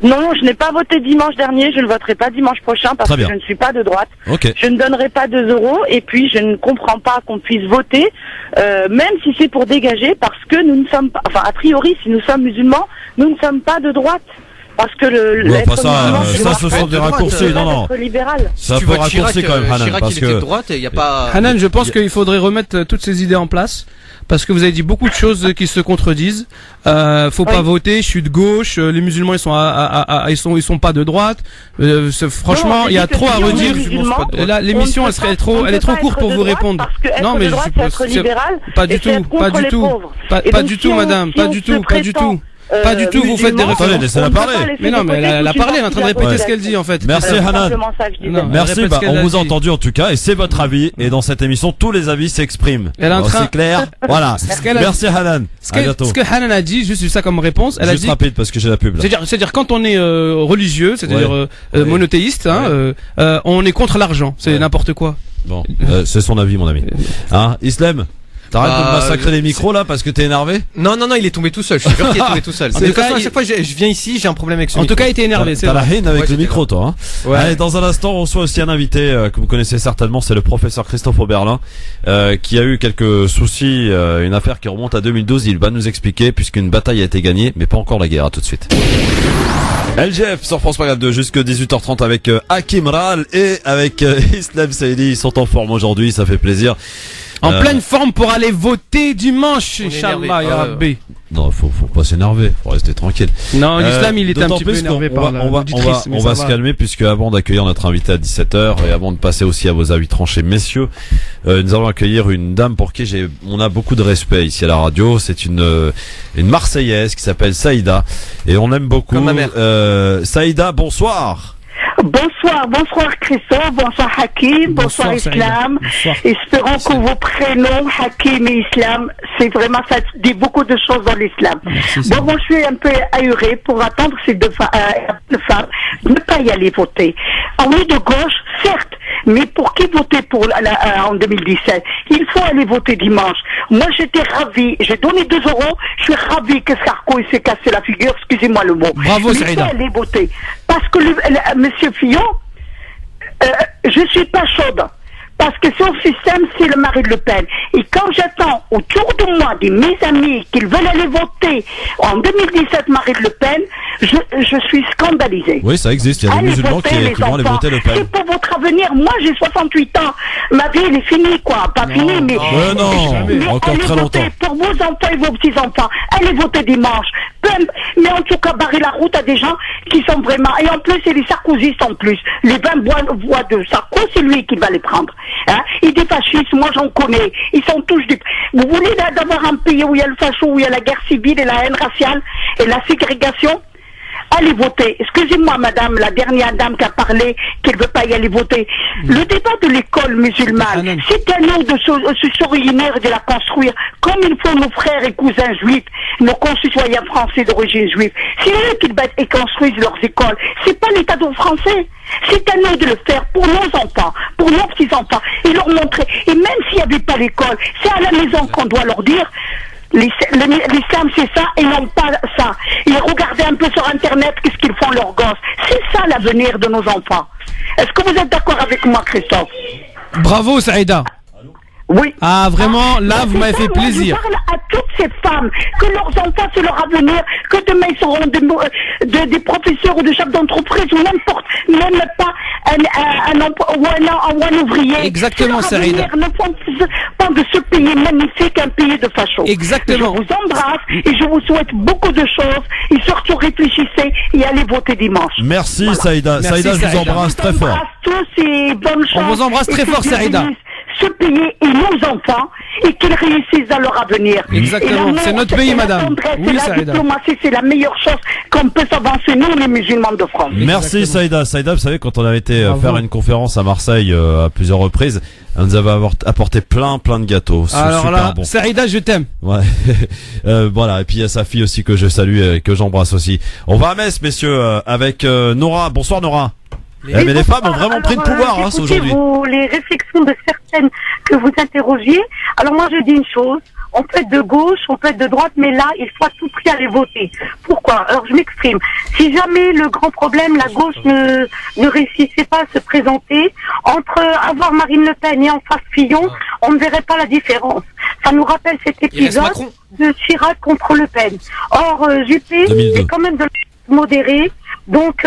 Non, je n'ai pas voté dimanche dernier, je ne voterai pas dimanche prochain parce que je ne suis pas de droite. Okay. Je ne donnerai pas 2 euros et puis je ne comprends pas qu'on puisse voter, même si c'est pour dégager, parce que nous ne sommes pas, enfin a priori si nous sommes musulmans, nous ne sommes pas de droite. Parce que ça ce sont des raccourcis, non. Ça peut raccourcir quand même, Hanan, parce que droite, y a pas. Hanan, je pense qu'il faudrait remettre toutes ces idées en place. Parce que vous avez dit beaucoup de choses qui se contredisent. Faut pas voter. Je suis de gauche. Les musulmans ils sont pas de droite. Franchement, il y a trop à redire. Là, l'émission elle est trop courte pour vous répondre. Non, mais pas du tout, madame, pas du tout. Pas du tout, vous faites des références. Laissez-la parler. Mais non, mais elle a parlé, elle est en train de répéter ce qu'elle dit en fait. Merci Hanan. Merci, on vous a entendu en tout cas, et c'est votre avis. Et dans cette émission, tous les avis s'expriment. C'est clair. Voilà. Merci Hanan. À bientôt. Ce que Hanan a dit, juste ça comme réponse, elle a dit. Juste rapide parce que j'ai la pub. C'est-à-dire quand on est religieux, c'est-à-dire monothéiste, on est contre l'argent. C'est n'importe quoi. Bon, c'est son avis, mon ami. Hein, Islam? T'arrêtes de massacrer les micros là parce que t'es énervé? Non, il est tombé tout seul. Je suis sûr qu'il est tombé tout seul. De toute façon, à chaque fois je viens ici, j'ai un problème avec ce micro. En tout cas, il était énervé. T'as la haine avec le micro, toi. Hein. Ouais. Allez, dans un instant, on reçoit aussi un invité que vous connaissez certainement, c'est le professeur Christophe Oberlin, qui a eu quelques soucis, une affaire qui remonte à 2012. Il va nous expliquer puisqu'une bataille a été gagnée, mais pas encore la guerre. À tout de suite. LGF sur France Maghreb 2 jusque 18h30 avec Hakim Ral et avec Islam Saïdi. Ils sont en forme aujourd'hui, ça fait plaisir. En pleine forme pour aller voter dimanche, Inch'Allah, ya Rabbi. Non, faut pas s'énerver, faut rester tranquille. Non, l'islam il est un petit peu énervé par on va se calmer puisque avant d'accueillir notre invité à 17h et avant de passer aussi à vos avis tranchés, messieurs, nous allons accueillir une dame pour qui on a beaucoup de respect ici à la radio. C'est une Marseillaise qui s'appelle Saïda et on l'aime beaucoup. Comme ma mère. Saïda, bonsoir. Bonsoir Christophe, bonsoir Hakim, bonsoir Islam. Espérons que vos prénoms Hakim et Islam, c'est vraiment ça dit beaucoup de choses dans l'islam. Bon, moi je suis un peu ahurée pour attendre ces deux femmes ne pas y aller voter. On est de gauche, certes, mais pour qui voter en 2017? Il faut aller voter dimanche. Moi j'étais ravie, j'ai donné 2 euros, je suis ravie que Sarko il s'est cassé la figure, excusez-moi le mot. Bravo Saïda. Il faut aller voter. Parce que Monsieur Fillon, je suis pas chaude. Parce que son système, c'est le mari de Le Pen. Et quand j'attends autour de moi de mes amis qu'ils veulent aller voter en 2017 Marine Le Pen, je suis scandalisée. Oui, ça existe. Il y a des musulmans qui vont aller voter Le Pen. C'est pour votre avenir. Moi, j'ai 68 ans. Ma vie, elle est finie, quoi. Pas finie, mais... mais encore très longtemps. Pour vos enfants et vos petits-enfants. Allez voter dimanche. Mais en tout cas, barrer la route à des gens qui sont vraiment... Et en plus, c'est les sarkozystes en plus. Les 20 voix de Sarko, c'est lui qui va les prendre. Hein? Et des fascistes, moi j'en connais. Ils sont tous des... Vous voulez d'avoir un pays où il y a le facho, où il y a la guerre civile et la haine raciale et la ségrégation? Allez voter. Excusez-moi, madame, la dernière dame qui a parlé qu'elle ne veut pas y aller voter. Le débat de l'école musulmane, c'est à nous de se surligner et de la construire, comme il faut nos frères et cousins juifs, nos concitoyens français d'origine juive. C'est eux qui battent et construisent leurs écoles. C'est pas l'État français. C'est à nous de le faire pour nos enfants, pour nos petits-enfants, et leur montrer. Et même s'il n'y avait pas l'école, c'est à la maison qu'on doit leur dire. L'islam c'est ça et non pas ça. Et regardez un peu sur internet qu'est-ce qu'ils font leurs gosses. C'est ça l'avenir de nos enfants. Est-ce que vous êtes d'accord avec moi, Christophe? Bravo Saïda. Oui. Ah, vraiment, là, vous m'avez fait plaisir. Je parle à toutes ces femmes, que leurs enfants, c'est leur avenir, que demain ils seront des professeurs ou des chefs d'entreprise ou n'importe, même pas un ouvrier. Exactement, Saïda. Ne font pas de ce pays magnifique, un pays de fachos. Exactement. Je vous embrasse et je vous souhaite beaucoup de choses. Et surtout, réfléchissez et allez voter dimanche. Merci, voilà. Saïda. Merci, Saïda, je vous embrasse très fort. Tous et bonne chance. On vous embrasse très fort, Saïda. Ce pays et nos enfants et qu'ils réussissent dans leur avenir. Exactement, c'est notre pays, madame. Oui, la diplomatie, c'est la meilleure chose qu'on peut s'avancer, nous, les musulmans de France. Merci, Saïda. Saïda, vous savez, quand on avait été faire une conférence à Marseille à plusieurs reprises, elle nous avait apporté plein de gâteaux. Alors super là, bon. Saïda, je t'aime. Ouais. Voilà. Et puis il y a sa fille aussi que je salue et que j'embrasse aussi. On va à Metz, messieurs, avec Nora. Bonsoir, Nora. Mais les femmes ont vraiment pris le pouvoir aujourd'hui. Les réflexions de certaines que vous interrogiez. Alors moi je dis une chose, on peut être de gauche, on peut être de droite, mais là il faut à tout prix aller voter. Pourquoi? Alors je m'exprime. Si jamais le grand problème, la gauche ne réussissait pas à se présenter, entre avoir Marine Le Pen et en face Fillon, on ne verrait pas la différence. Ça nous rappelle cet épisode de Chirac contre Le Pen. Or Juppé est quand même de modéré. Donc,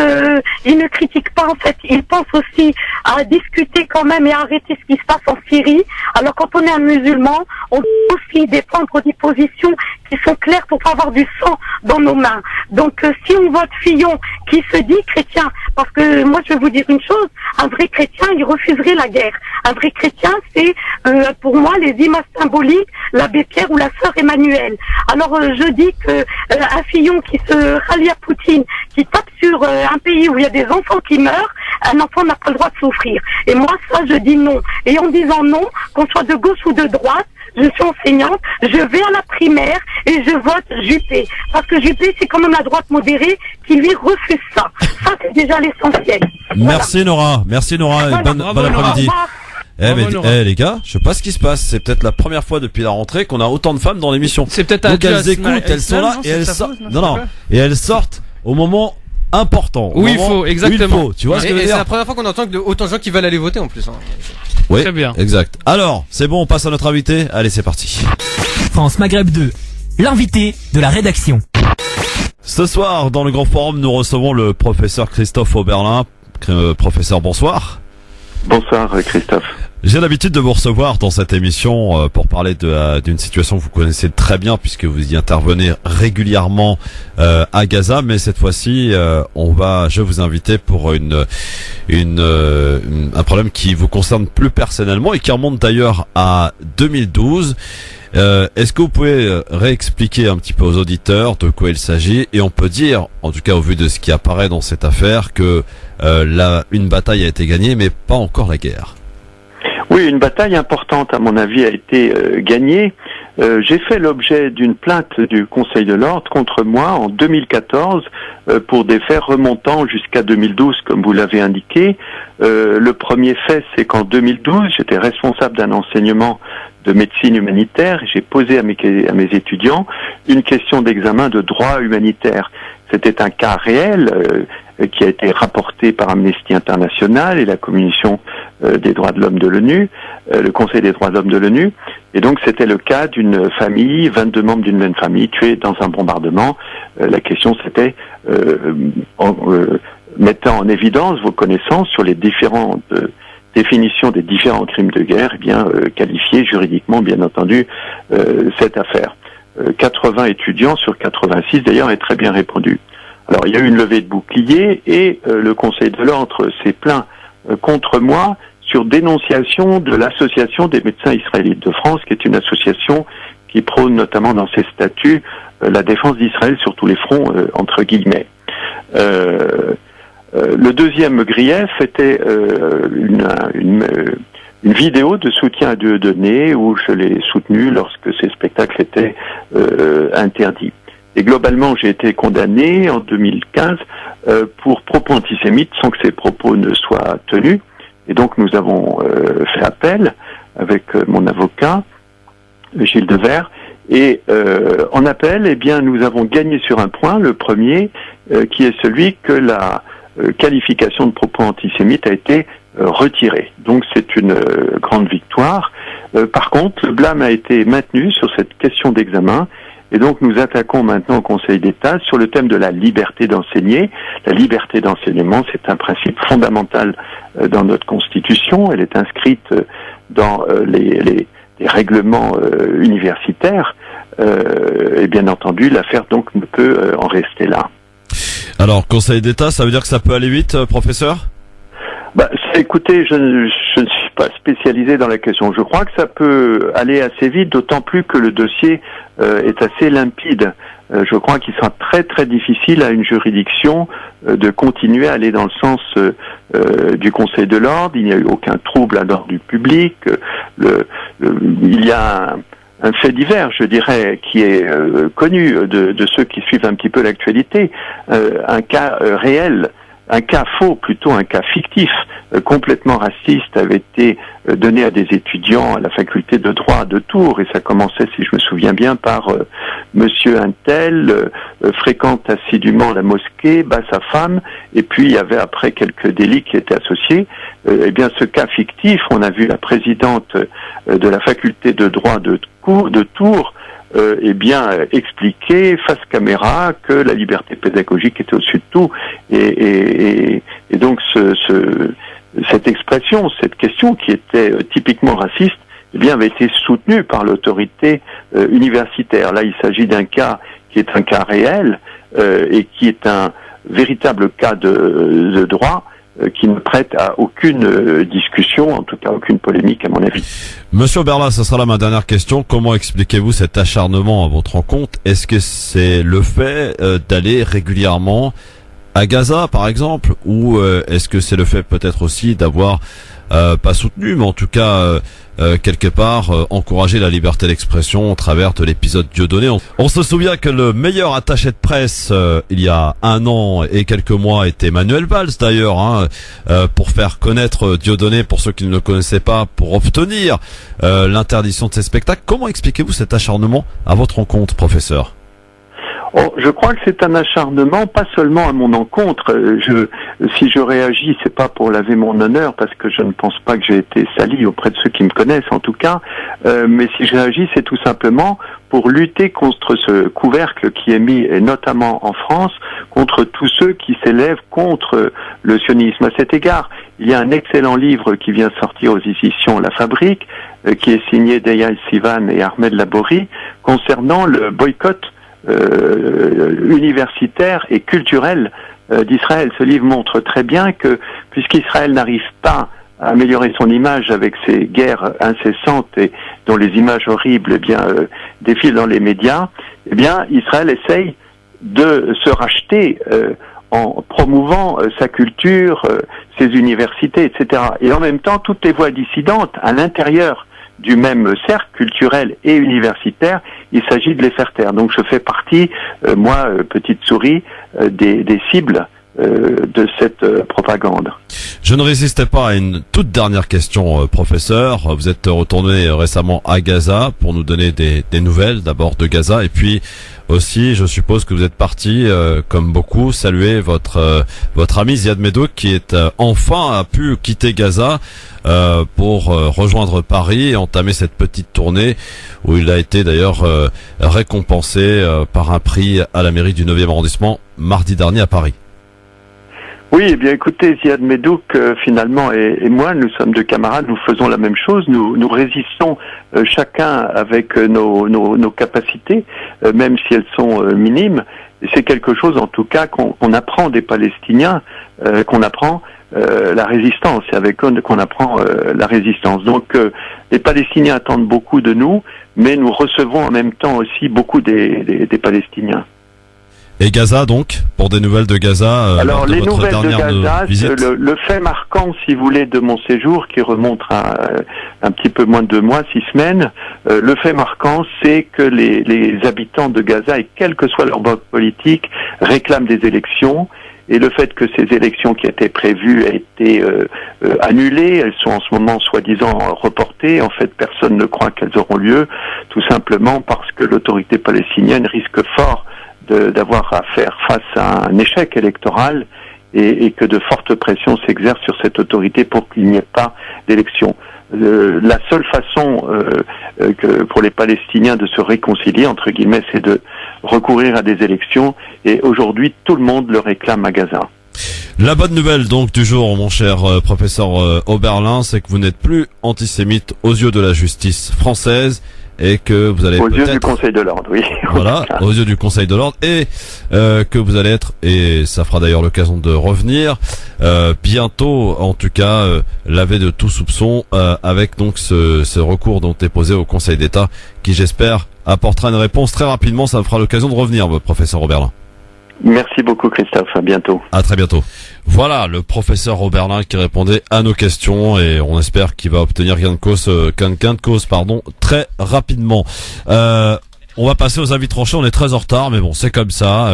il ne critique pas, en fait. Il pense aussi à discuter quand même et à arrêter ce qui se passe en Syrie. Alors, quand on est un musulman, on peut aussi défendre des positions qui sont claires pour pas avoir du sang dans nos mains. Donc, si on vote Fillon, qui se dit chrétien, parce que moi, je vais vous dire une chose, un vrai chrétien, il refuserait la guerre. Un vrai chrétien, c'est, pour moi, les images symboliques, l'abbé Pierre ou la sœur Emmanuel. Alors, je dis que un Fillon qui se rallie à Poutine, qui tape sur un pays où il y a des enfants qui meurent, un enfant n'a pas le droit de souffrir. Et moi, ça, je dis non. Et en disant non, qu'on soit de gauche ou de droite, je suis enseignante, je vais à la primaire et je vote Juppé. Parce que Juppé, c'est quand même la droite modérée qui lui refuse ça. Ça, c'est déjà l'essentiel. Merci Nora. Merci Nora. Voilà. Bon après-midi. Bravo, les gars, je sais pas ce qui se passe. C'est peut-être la première fois depuis la rentrée qu'on a autant de femmes dans l'émission. C'est peut-être donc elles écoutent, elles sont là et elles sortent. Et elles sortent au moment important. Oui, il faut, exactement. Tu vois ce que je veux dire? C'est la première fois qu'on entend que autant de gens qui veulent aller voter en plus. Oui, très bien. Exact. Alors, c'est bon, on passe à notre invité. Allez, c'est parti. France Maghreb 2, l'invité de la rédaction. Ce soir, dans le grand forum, nous recevons le professeur Christophe Oberlin. Professeur, bonsoir. Bonsoir Christophe. J'ai l'habitude de vous recevoir dans cette émission pour parler d'une situation que vous connaissez très bien puisque vous y intervenez régulièrement à Gaza, mais cette fois-ci je vous inviter pour un problème qui vous concerne plus personnellement et qui remonte d'ailleurs à 2012. Est-ce que vous pouvez réexpliquer un petit peu aux auditeurs de quoi il s'agit? Et on peut dire, en tout cas au vu de ce qui apparaît dans cette affaire, que une bataille a été gagnée, mais pas encore la guerre. Oui, une bataille importante, à mon avis, a été gagnée. J'ai fait l'objet d'une plainte du Conseil de l'Ordre contre moi en 2014 pour des faits remontant jusqu'à 2012, comme vous l'avez indiqué. Le premier fait, c'est qu'en 2012, j'étais responsable d'un enseignement de médecine humanitaire. J'ai posé à mes étudiants une question d'examen de droit humanitaire. C'était un cas réel qui a été rapporté par Amnesty International et la Commission des droits de l'homme de l'ONU, le Conseil des droits de l'homme de l'ONU. Et donc c'était le cas d'une famille, 22 membres d'une même famille tués dans un bombardement. La question c'était mettant en évidence vos connaissances sur les différentes définitions des différents crimes de guerre, et bien qualifier juridiquement bien entendu cette affaire. 80 étudiants sur 86 d'ailleurs est très bien répondu. Alors il y a eu une levée de bouclier et le Conseil de l'Ordre s'est plaint contre moi sur dénonciation de l'Association des médecins israélites de France, qui est une association qui prône notamment dans ses statuts la défense d'Israël sur tous les fronts, entre guillemets. Le deuxième grief était une vidéo de soutien à Dieudonné où je l'ai soutenu lorsque ces spectacles étaient interdits. Et globalement, j'ai été condamné en 2015 pour propos antisémites sans que ces propos ne soient tenus. Et donc nous avons fait appel avec mon avocat, Gilles Devers. Et en appel, eh bien, nous avons gagné sur un point, le premier, qui est celui que la qualification de propos antisémites a été retiré. Donc c'est une grande victoire. Par contre, le blâme a été maintenu sur cette question d'examen. Et donc nous attaquons maintenant au Conseil d'État sur le thème de la liberté d'enseigner. La liberté d'enseignement, c'est un principe fondamental dans notre Constitution. Elle est inscrite dans les règlements universitaires. Et bien entendu, l'affaire donc ne peut en rester là. Alors, Conseil d'État, ça veut dire que ça peut aller vite, professeur ? Écoutez, je ne suis pas spécialisé dans la question. Je crois que ça peut aller assez vite, d'autant plus que le dossier est assez limpide. Je crois qu'il sera très très difficile à une juridiction de continuer à aller dans le sens du Conseil de l'ordre. Il n'y a eu aucun trouble à l'ordre du public. Il y a un fait divers, je dirais, qui est connu de ceux qui suivent un petit peu l'actualité, un cas réel. Un cas faux, plutôt un cas fictif, complètement raciste, avait été donné à des étudiants à la faculté de droit de Tours, et ça commençait, si je me souviens bien, par monsieur Untel, fréquente assidûment la mosquée, bat sa femme, et puis il y avait après quelques délits qui étaient associés. Eh bien, ce cas fictif, on a vu la présidente de la faculté de droit de Tours expliquer face caméra que la liberté pédagogique était au-dessus de tout, et donc cette expression, cette question qui était typiquement raciste, eh bien avait été soutenue par l'autorité universitaire. Là, il s'agit d'un cas qui est un cas réel et qui est un véritable cas de droit qui ne prête à aucune discussion, en tout cas aucune polémique à mon avis. Monsieur Oberlin, ce sera là ma dernière question. Comment expliquez-vous cet acharnement à votre encontre ? Est-ce que c'est le fait d'aller régulièrement à Gaza, par exemple, ou est-ce que c'est le fait peut-être aussi d'avoir pas soutenu, mais en tout cas quelque part encourager la liberté d'expression au travers de l'épisode Dieudonné. On se souvient que le meilleur attaché de presse il y a 1 an et quelques mois était Manuel Valls d'ailleurs, pour faire connaître Dieudonné pour ceux qui ne le connaissaient pas, pour obtenir l'interdiction de ces spectacles. Comment expliquez-vous cet acharnement à votre encontre, professeur ? Je crois que c'est un acharnement, pas seulement à mon encontre. Si je réagis, c'est pas pour laver mon honneur, parce que je ne pense pas que j'ai été sali auprès de ceux qui me connaissent, en tout cas. Mais si je réagis, c'est tout simplement pour lutter contre ce couvercle qui est mis, et notamment en France, contre tous ceux qui s'élèvent contre le sionisme. À cet égard, il y a un excellent livre qui vient sortir aux éditions La Fabrique, qui est signé d'Eyal Sivan et Ahmed Labouri, concernant le boycott universitaire et culturel d'Israël. Ce livre montre très bien que, puisqu'Israël n'arrive pas à améliorer son image avec ces guerres incessantes et dont les images horribles défilent dans les médias, Israël essaye de se racheter en promouvant sa culture, ses universités, etc. Et en même temps, toutes les voix dissidentes à l'intérieur du même cercle culturel et universitaire, il s'agit de les faire taire. Donc je fais partie, moi, petite souris, des cibles de cette propagande. Je ne résistais pas à une toute dernière question, professeur. Vous êtes retourné récemment à Gaza pour nous donner des nouvelles, d'abord de Gaza, et puis aussi, je suppose que vous êtes parti, comme beaucoup, saluer votre ami Ziad Medouk, qui est enfin a pu quitter Gaza pour rejoindre Paris et entamer cette petite tournée où il a été d'ailleurs récompensé par un prix à la mairie du 9e arrondissement mardi dernier à Paris. Oui, eh bien écoutez, Ziad Medouk, finalement, et moi, nous sommes deux camarades, nous faisons la même chose, nous résistons chacun avec nos capacités, même si elles sont minimes. Et c'est quelque chose, en tout cas, qu'on apprend des Palestiniens, qu'on apprend la résistance, et avec eux qu'on apprend la résistance. Donc les Palestiniens attendent beaucoup de nous, mais nous recevons en même temps aussi beaucoup des Palestiniens. Et Gaza, donc, pour des nouvelles de Gaza, alors de les votre nouvelles de Gaza, le fait marquant, si vous voulez, de mon séjour, qui remonte à un petit peu moins de 2 mois, 6 semaines, le fait marquant, c'est que les habitants de Gaza, et quel que soit leur vote politique, réclament des élections. Et le fait que ces élections qui étaient prévues aient été annulées, elles sont en ce moment soi-disant reportées. En fait, personne ne croit qu'elles auront lieu, tout simplement parce que l'autorité palestinienne risque fort d'avoir à faire face à un échec électoral et que de fortes pressions s'exercent sur cette autorité pour qu'il n'y ait pas d'élection. La seule façon que pour les Palestiniens de se réconcilier, entre guillemets, c'est de recourir à des élections, et aujourd'hui tout le monde le réclame à Gaza. La bonne nouvelle donc du jour, mon cher professeur Oberlin, c'est que vous n'êtes plus antisémite aux yeux de la justice française et que vous allez aux yeux du Conseil de l'ordre, oui. Voilà, aux yeux du Conseil de l'ordre, et que vous allez être, et ça fera d'ailleurs l'occasion de revenir bientôt, en tout cas lavé de tout soupçon avec donc ce recours dont est posé au Conseil d'État, qui j'espère apportera une réponse très rapidement. Ça me fera l'occasion de revenir, professeur Oberlin. Merci beaucoup Christophe, à bientôt. À très bientôt. Voilà le professeur Oberlin qui répondait à nos questions, et on espère qu'il va obtenir gain de cause, très rapidement. On va passer aux avis tranchés, on est très en retard, mais bon, c'est comme ça.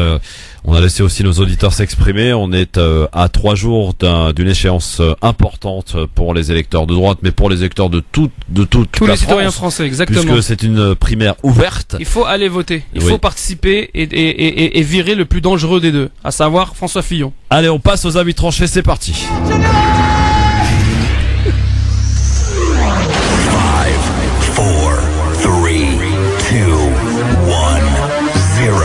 On a laissé aussi nos auditeurs s'exprimer. On est à 3 jours d'une échéance importante pour les électeurs de droite, mais pour les électeurs de toute tous la les citoyens France, français, exactement. puisque c'est une primaire ouverte. Il faut aller voter, il faut participer et virer le plus dangereux des deux, à savoir François Fillon. Allez, on passe aux avis tranchés, c'est parti. 5, 4, 3, 2, 1, 0.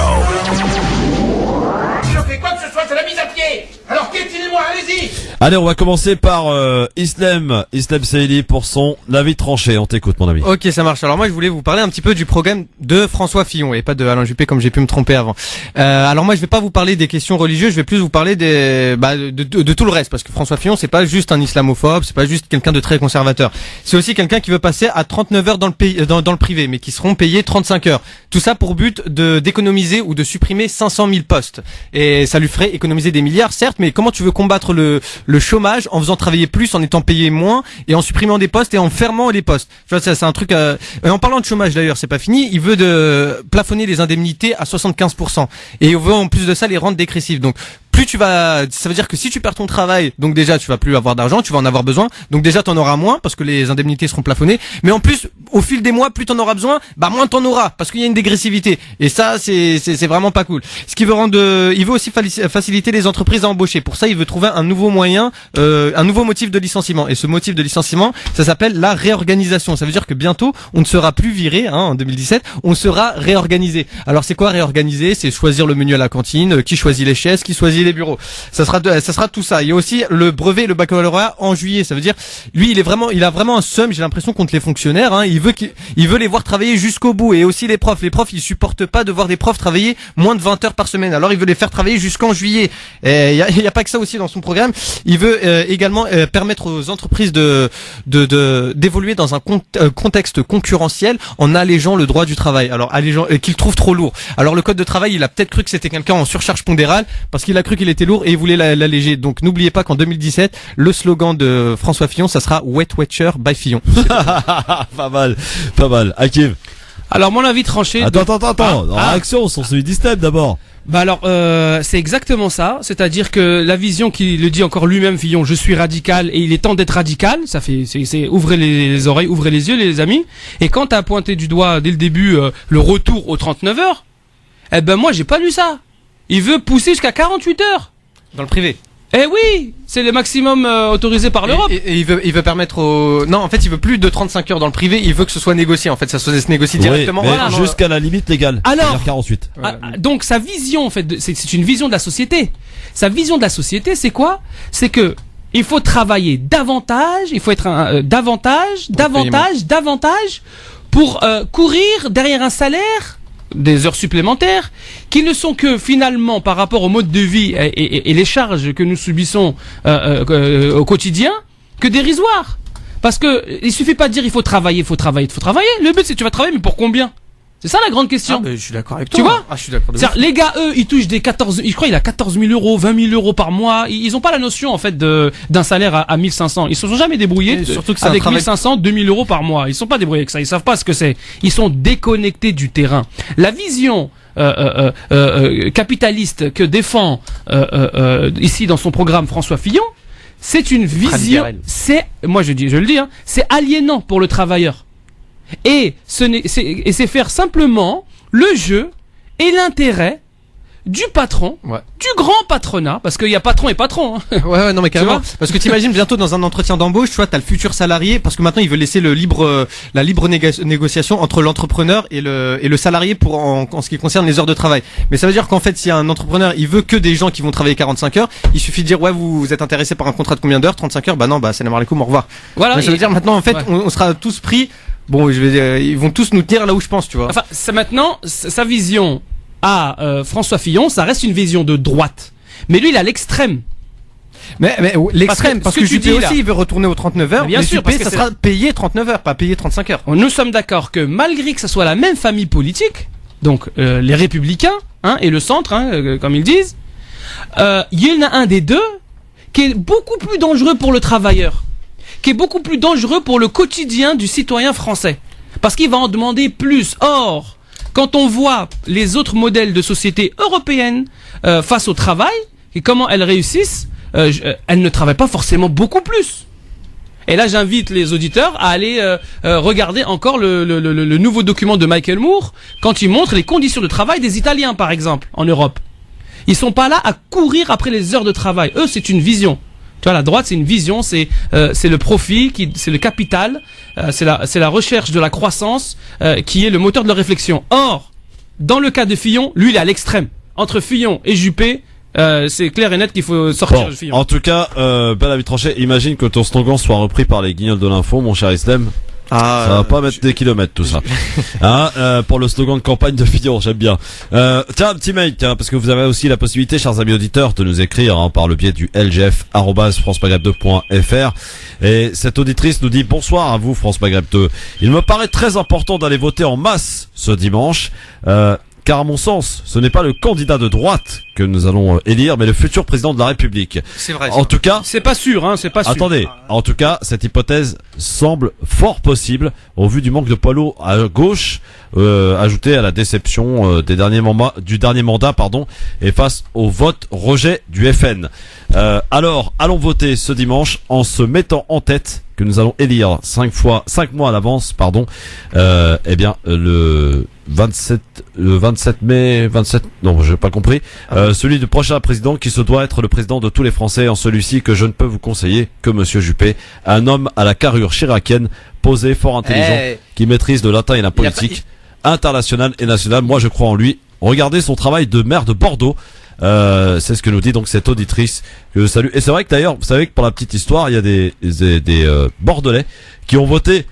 Je fais quoi que ce soit, c'est la mise à pied. Alors piétinez-moi, allez-y. Allez, on va commencer par Islam Saïli pour son avis tranché. On t'écoute, mon ami. Ok, ça marche. Alors moi, je voulais vous parler un petit peu du programme de François Fillon et pas de Alain Juppé, comme j'ai pu me tromper avant. Alors moi, je vais pas vous parler des questions religieuses, je vais plus vous parler de tout le reste, parce que François Fillon, c'est pas juste un islamophobe, c'est pas juste quelqu'un de très conservateur. C'est aussi quelqu'un qui veut passer à 39 heures dans le privé, mais qui seront payés 35 heures. Tout ça pour but d'économiser ou de supprimer 500 000 postes. Et ça lui ferait économiser des milliards, certes, mais comment tu veux combattre le chômage en faisant travailler plus, en étant payé moins, et en supprimant des postes et en fermant les postes? Tu vois, c'est un truc. Et en parlant de chômage d'ailleurs, c'est pas fini. Il veut plafonner les indemnités à 75%, et il veut en plus de ça les rendre dégressives. Donc ça veut dire que si tu perds ton travail, donc déjà tu vas plus avoir d'argent, tu vas en avoir besoin, donc déjà t'en auras moins parce que les indemnités seront plafonnées, mais en plus au fil des mois, plus t'en auras besoin, moins t'en auras parce qu'il y a une dégressivité, et ça c'est vraiment pas cool. Ce qui veut il veut aussi faciliter les entreprises à embaucher. Pour ça, il veut trouver un nouveau moyen, un nouveau motif de licenciement, et ce motif de licenciement, ça s'appelle la réorganisation. Ça veut dire que bientôt on ne sera plus viré, en 2017, on sera réorganisé. Alors c'est quoi réorganiser? C'est choisir le menu à la cantine, qui choisit les chaises, qui choisit les bureaux. Ça sera tout ça. Il y a aussi le brevet et le baccalauréat en juillet. Ça veut dire, lui, il a vraiment un seum, j'ai l'impression, contre les fonctionnaires, Il veut les voir travailler jusqu'au bout. Et aussi les profs. Les profs, ils supportent pas de voir des profs travailler moins de 20 heures par semaine. Alors il veut les faire travailler jusqu'en juillet. Et il y a pas que ça aussi dans son programme. Il veut également permettre aux entreprises d'évoluer dans un contexte concurrentiel en allégeant le droit du travail. Alors qu'il trouve trop lourd. Alors le code de travail, il a peut-être cru que c'était quelqu'un en surcharge pondérale parce qu'il a cru qu'il était lourd et il voulait l'alléger. Donc n'oubliez pas qu'en 2017, le slogan de François Fillon, ça sera Wet Watcher by Fillon. Pas mal. Hakim. Alors mon avis tranché. Attends. Action, on se dit step d'abord. Alors c'est exactement ça, c'est-à-dire que la vision qui le dit encore lui-même, Fillon, je suis radical et il est temps d'être radical. Ça fait, c'est ouvrez les oreilles, ouvrez les yeux, les amis. Et quand t'as pointé du doigt dès le début le retour aux 39 heures, moi j'ai pas lu ça. Il veut pousser jusqu'à 48 heures dans le privé. Eh oui, c'est le maximum autorisé par l'Europe. Et il veut permettre non, en fait, il veut plus de 35 heures dans le privé, il veut que ce soit négocié, en fait, ça se négocie directement. Mais jusqu'à la limite légale. Alors, 48. Donc sa vision, en fait, c'est une vision de la société. Sa vision de la société, c'est quoi? C'est que il faut travailler davantage, il faut être davantage pour courir derrière un salaire, des heures supplémentaires qui ne sont que finalement par rapport au mode de vie et les charges que nous subissons au quotidien que dérisoires. Parce que il suffit pas de dire il faut travailler. Le but c'est que tu vas travailler, mais pour combien? C'est ça la grande question. Je suis d'accord avec toi. Tu vois? Je suis d'accord. Les gars, eux, ils touchent je crois il a 14 000 euros, 20 000 euros par mois. Ils ont pas la notion, en fait, d'un salaire à 1500. Ils se sont jamais débrouillés avec 1500, 2000 euros par mois. Ils sont pas débrouillés avec ça. Ils savent pas ce que c'est. Ils sont déconnectés du terrain. La vision, capitaliste que défend, ici dans son programme François Fillon, c'est une vision, c'est aliénant pour le travailleur. Et c'est faire simplement le jeu et l'intérêt du patron, du grand patronat, parce qu'il y a patron et patron. Hein. Ouais, non mais carrément. Parce que t'imagines bientôt dans un entretien d'embauche, tu vois, t'as le futur salarié, parce que maintenant ils veulent laisser la libre négociation entre l'entrepreneur et le salarié en ce qui concerne les heures de travail. Mais ça veut dire qu'en fait, si un entrepreneur, il veut que des gens qui vont travailler 45 heures, il suffit de dire ouais, vous êtes intéressé par un contrat de combien d'heures? 35 heures? Bah non, salam alaikum, au revoir. Voilà. Mais ça veut dire maintenant, en fait, on sera tous pris. Bon, je vais dire, ils vont tous nous tenir là où je pense, tu vois. Enfin, c'est maintenant sa vision. François Fillon, ça reste une vision de droite. Mais lui, il a l'extrême. Mais l'extrême, parce que Juppé aussi, il veut retourner aux 39 heures. Bien sûr, parce que ça sera payé 39 heures, pas payé 35 heures. Nous sommes d'accord que malgré que ça soit la même famille politique, donc les Républicains et le centre, comme ils disent, il y en a un des deux qui est beaucoup plus dangereux pour le travailleur, qui est beaucoup plus dangereux pour le quotidien du citoyen français, parce qu'il va en demander plus. Or, quand on voit les autres modèles de société européennes face au travail et comment elles réussissent, elles ne travaillent pas forcément beaucoup plus. Et là, j'invite les auditeurs à aller regarder encore le nouveau document de Michael Moore quand il montre les conditions de travail des Italiens, par exemple, en Europe. Ils sont pas là à courir après les heures de travail. Eux, c'est une vision. Tu vois, la droite, c'est une vision, c'est le profit, c'est le capital, c'est la recherche de la croissance qui est le moteur de leur réflexion. Or, dans le cas de Fillon, lui, il est à l'extrême. Entre Fillon et Juppé, c'est clair et net qu'il faut sortir de Fillon. En tout cas, Ben David Tranchet, imagine que ton slogan soit repris par les guignols de l'info, mon cher Islem. Ça va pas mettre des kilomètres tout ça. Pour le slogan de campagne de Fillon, j'aime bien. Tiens, un petit mail, parce que vous avez aussi la possibilité, chers amis auditeurs, de nous écrire par le biais du lgf@franceMaghreb2.fr. Et cette auditrice nous dit: bonsoir à vous France Maghreb 2. Il me paraît très important d'aller voter en masse ce dimanche. Car à mon sens, ce n'est pas le candidat de droite que nous allons élire, mais le futur président de la République. C'est vrai. En tout cas, c'est pas sûr, c'est pas sûr. Attendez, en tout cas, cette hypothèse semble fort possible au vu du manque de poids à gauche, ajouté à la déception du dernier mandat, et face au vote rejet du FN. Alors, allons voter ce dimanche en se mettant en tête que nous allons élire 5 mois à l'avance, le 27 mai, non, j'ai pas compris, celui du prochain président qui se doit être le président de tous les Français, en celui-ci que je ne peux vous conseiller que monsieur Juppé, un homme à la carrure chiracienne, posé, fort intelligent, qui maîtrise le latin et la politique internationale et nationale. Moi, je crois en lui. Regardez son travail de maire de Bordeaux. C'est ce que nous dit donc cette auditrice que je salue. Et c'est vrai que d'ailleurs, vous savez que pour la petite histoire, il y a des Bordelais qui ont voté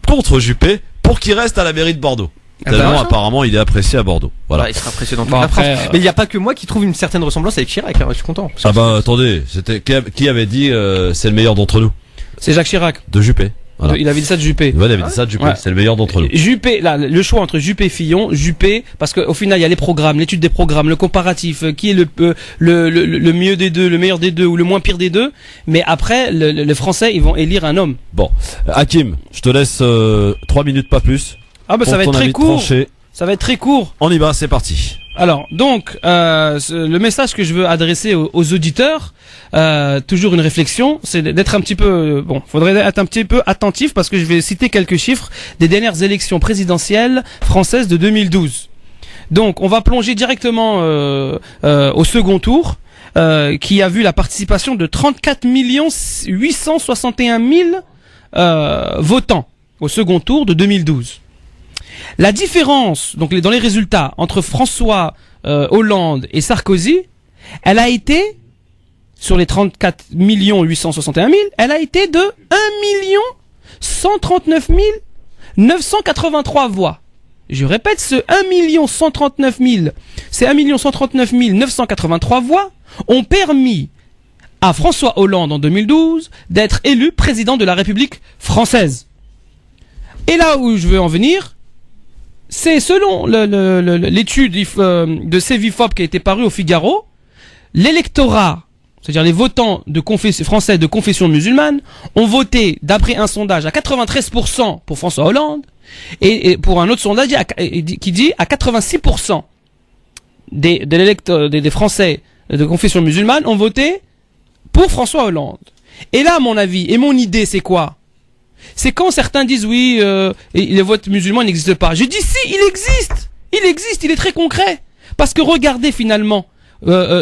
contre Juppé pour qu'il reste à la mairie de Bordeaux. Tellement apparemment il est apprécié à Bordeaux. Voilà. Il sera apprécié dans toute la France. Mais il n'y a pas que moi qui trouve une certaine ressemblance avec Chirac, je suis content. Attendez, c'était qui avait dit c'est le meilleur d'entre nous? C'est Jacques Chirac. De Juppé. Voilà. Il avait dit ça de Juppé. Ouais, il avait dit ça de Juppé. Ouais. C'est le meilleur d'entre nous. Juppé, là, le choix entre Juppé et Fillon, Juppé, parce qu'au final, il y a les programmes, l'étude des programmes, le comparatif, qui est le mieux des deux, le meilleur des deux ou le moins pire des deux. Mais après, les Français, ils vont élire un homme. Bon. Hakim, je te laisse 3 minutes, pas plus. Ça va être très court. Ça va être très court. On y va, c'est parti. Alors, donc, le message que je veux adresser aux auditeurs, toujours une réflexion, c'est d'être un petit peu, faudrait être un petit peu attentif parce que je vais citer quelques chiffres des dernières élections présidentielles françaises de 2012. Donc, on va plonger directement au second tour, qui a vu la participation de 34 861 000 votants au second tour de 2012. La différence, donc dans les résultats, entre François Hollande et Sarkozy, elle a été, sur les 34 861 000, elle a été de 1 139 983 voix. Je répète, ce 1 139 000, ces 1 139 983 voix ont permis à François Hollande en 2012 d'être élu président de la République française. Et là où je veux en venir, c'est selon l'étude de Cevifop qui a été parue au Figaro, l'électorat, c'est-à-dire les votants français de confession musulmane, ont voté, d'après un sondage, à 93% pour François Hollande, et pour un autre sondage qui dit à 86% des Français de confession musulmane ont voté pour François Hollande. Et là, à mon avis, et mon idée, c'est quoi ? C'est quand certains disent le vote musulman n'existe pas. Je dis si, il existe, il est très concret. Parce que regardez finalement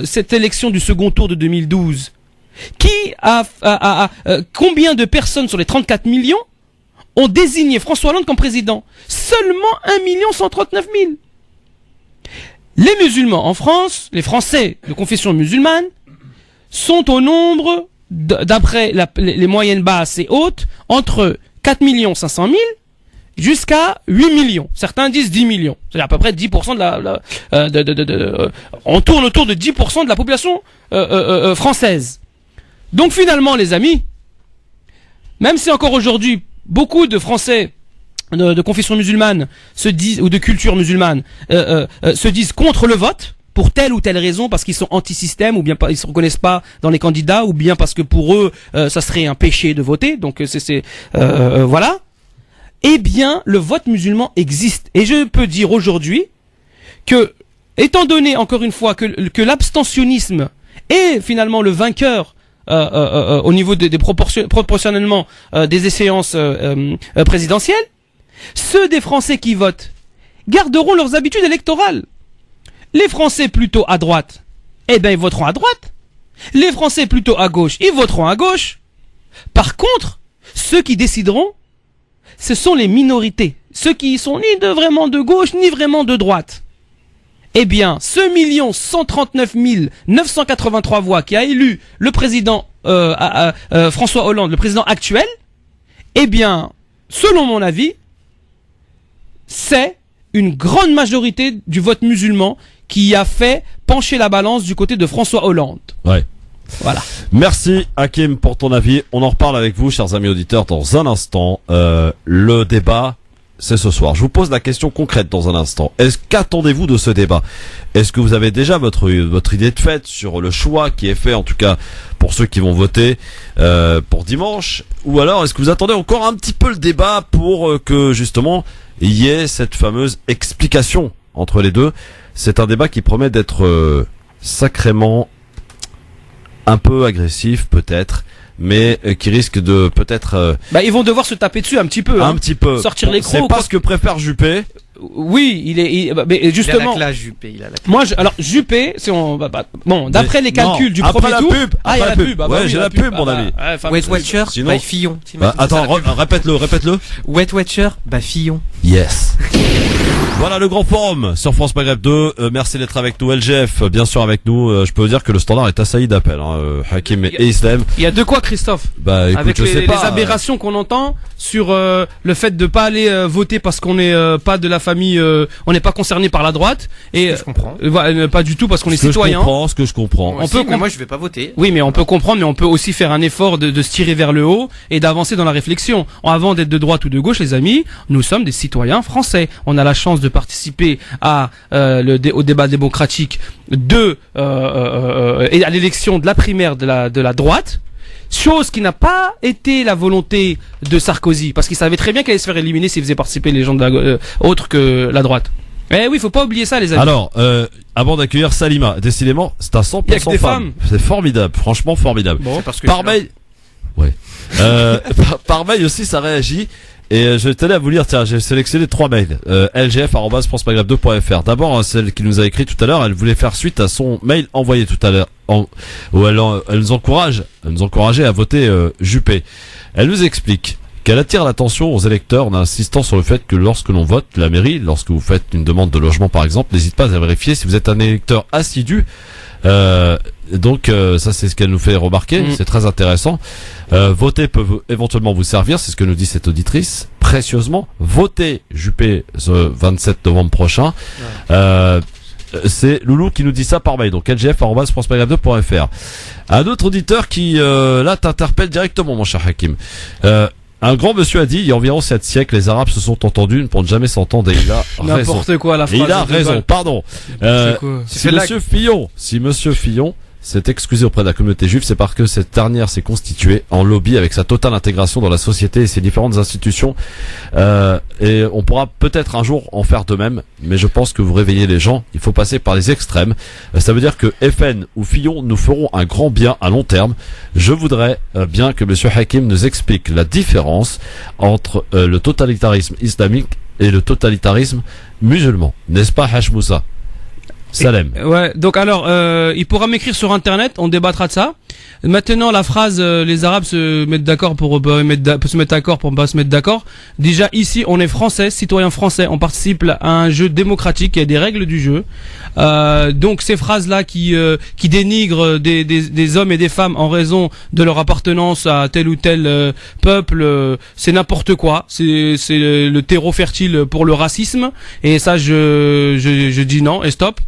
cette élection du second tour de 2012. Combien de personnes sur les 34 millions ont désigné François Hollande comme président? Seulement 1 139 000. Les musulmans en France, les Français de confession musulmane, sont au nombre, d'après les moyennes basses et hautes, entre 4 500 000 jusqu'à 8 millions. Certains disent 10 millions. C'est à peu près 10% on tourne autour de 10% de la population française. Donc finalement, les amis, même si encore aujourd'hui, beaucoup de Français de confession musulmane se disent, ou de culture musulmane, se disent contre le vote, pour telle ou telle raison, parce qu'ils sont anti-système, ou bien ils se reconnaissent pas dans les candidats, ou bien parce que pour eux, ça serait un péché de voter, donc voilà. Eh bien, le vote musulman existe. Et je peux dire aujourd'hui que, étant donné, encore une fois, que l'abstentionnisme est finalement le vainqueur au niveau proportionnellement des échéances présidentielles, ceux des Français qui votent garderont leurs habitudes électorales. Les Français plutôt à droite, eh ben ils voteront à droite. Les Français plutôt à gauche, ils voteront à gauche. Par contre, ceux qui décideront, ce sont les minorités, ceux qui sont ni vraiment de gauche, ni vraiment de droite. Eh bien, ce 139 983 voix qui a élu le président François Hollande, le président actuel, eh bien, selon mon avis, c'est une grande majorité du vote musulman qui a fait pencher la balance du côté de François Hollande. Ouais. Voilà. Merci Hakim pour ton avis. On en reparle avec vous, chers amis auditeurs, dans un instant. Le débat, c'est ce soir. Je vous pose la question concrète dans un instant. Qu'attendez-vous de ce débat? Est-ce que vous avez déjà votre idée de fait sur le choix qui est fait, en tout cas pour ceux qui vont voter pour dimanche? Ou alors est-ce que vous attendez encore un petit peu le débat pour que justement il y ait cette fameuse explication entre les deux? C'est un débat qui promet d'être sacrément un peu agressif peut-être, mais qui risque de peut-être... ils vont devoir se taper dessus un petit peu. Un petit peu. Sortir les crocs. C'est pas ce que préfère Juppé. Oui, mais justement. Il a la classe, Juppé. Moi, alors Juppé, bon, d'après les calculs du premier tour. Il y a la pub. Ouais, j'ai la pub, mon ami. Wet Watcher, by Fillon. Attends, répète-le. Wet Watcher, by Fillon. Yes. Voilà le grand forum sur France Maghreb 2. Merci d'être avec nous. LGF, bien sûr, avec nous. Je peux vous dire que le standard est assailli d'appels. Hakim et Islam. Il y a de quoi, Christophe? Écoute, avec les aberrations qu'on entend sur le fait de pas aller voter parce qu'on n'est pas de la famille, on n'est pas concerné par la droite. Et je comprends. Pas du tout parce qu'on est citoyen. Ce que je comprends. Mais moi, je vais pas voter. Oui, mais on peut comprendre, mais on peut aussi faire un effort de se tirer vers le haut et d'avancer dans la réflexion. Avant d'être de droite ou de gauche, les amis, nous sommes des citoyens français. On a la chance de participer à au débat démocratique et à l'élection de la primaire de la droite. Chose qui n'a pas été la volonté de Sarkozy, parce qu'il savait très bien qu'il allait se faire éliminer s'il faisait participer les gens de autres que la droite. Eh oui, faut pas oublier ça, les amis. Alors, avant d'accueillir Salima, décidément, c'est à 100% femmes. C'est formidable, franchement formidable. Bon, parce que par mail, par mail aussi, ça réagit. Et je tenais à vous lire, tiens, j'ai sélectionné 3 mails. lgf@francemaghreb2.fr. D'abord, celle qui nous a écrit tout à l'heure, elle voulait faire suite à son mail envoyé tout à l'heure, où elle nous encourageait à voter Juppé. Elle nous explique qu'elle attire l'attention aux électeurs en insistant sur le fait que lorsque l'on vote la mairie, lorsque vous faites une demande de logement par exemple, n'hésite pas à vérifier si vous êtes un électeur assidu. Donc ça c'est ce qu'elle nous fait remarquer, c'est très intéressant. Voter peut éventuellement vous servir, c'est ce que nous dit cette auditrice précieusement. Votez Juppé ce 27 novembre prochain. C'est Loulou qui nous dit ça par mail, donc lgf@francemaghreb2.fr. Un autre auditeur qui là t'interpelle directement, mon cher Hakim. Un grand monsieur a dit, il y a environ 7 siècles, les Arabes se sont entendus pour ne jamais s'entendre, et il a raison. N'importe quoi, la phrase. Il a raison, pardon. Si monsieur Fillon s'est excusé auprès de la communauté juive, c'est parce que cette dernière s'est constituée en lobby avec sa totale intégration dans la société et ses différentes institutions. Et on pourra peut-être un jour en faire de même, mais je pense que vous réveillez les gens, il faut passer par les extrêmes. Ça veut dire que FN ou Fillon nous feront un grand bien à long terme. Je voudrais bien que monsieur Hakim nous explique la différence entre le totalitarisme islamique et le totalitarisme musulman. N'est-ce pas, Hash Moussa? Salem. Ouais, donc alors, il pourra m'écrire sur internet, on débattra de ça. Maintenant, la phrase les Arabes se mettent d'accord pour se mettre d'accord pour pas se mettre d'accord. Déjà ici, on est français, citoyens français, on participe à un jeu démocratique, il y a des règles du jeu. Donc ces phrases-là qui dénigrent des hommes et des femmes en raison de leur appartenance à tel ou tel peuple, c'est n'importe quoi. C'est le terreau fertile pour le racisme. Et ça, je dis non et stop.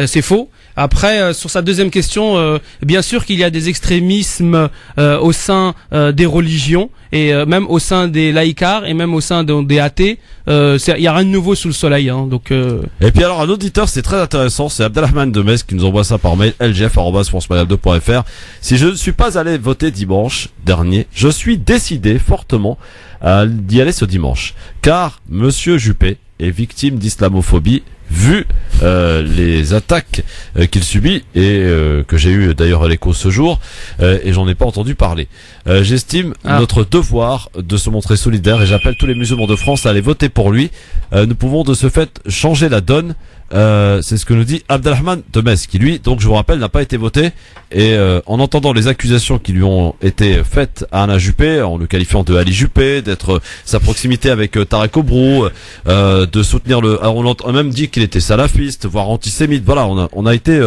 C'est faux. Après, sur sa deuxième question, bien sûr qu'il y a des extrémismes au sein des religions et même au sein des laïcars et même au sein des athées. Il y a rien de nouveau sous le soleil. Hein, donc. Et puis alors un auditeur, c'est très intéressant, c'est Abdelrahman de Metz qui nous envoie ça par mail, lgf@francemalab2.fr. Si je ne suis pas allé voter dimanche dernier, je suis décidé fortement d'y aller ce dimanche, car Monsieur Juppé est victime d'islamophobie. Vu les attaques qu'il subit et que j'ai eu d'ailleurs à l'écho ce jour et j'en ai pas entendu parler. J'estime notre devoir de se montrer solidaire et j'appelle tous les musulmans de France à aller voter pour lui. Nous pouvons de ce fait changer la donne. C'est ce que nous dit Abdelrahman de Metz qui lui, donc je vous rappelle, n'a pas été voté et en entendant les accusations qui lui ont été faites à Alain Juppé en le qualifiant de Ali Juppé, d'être sa proximité avec Tarek Obrou, de soutenir alors on a même dit qu'il était salafiste, voire antisémite. Voilà, on a été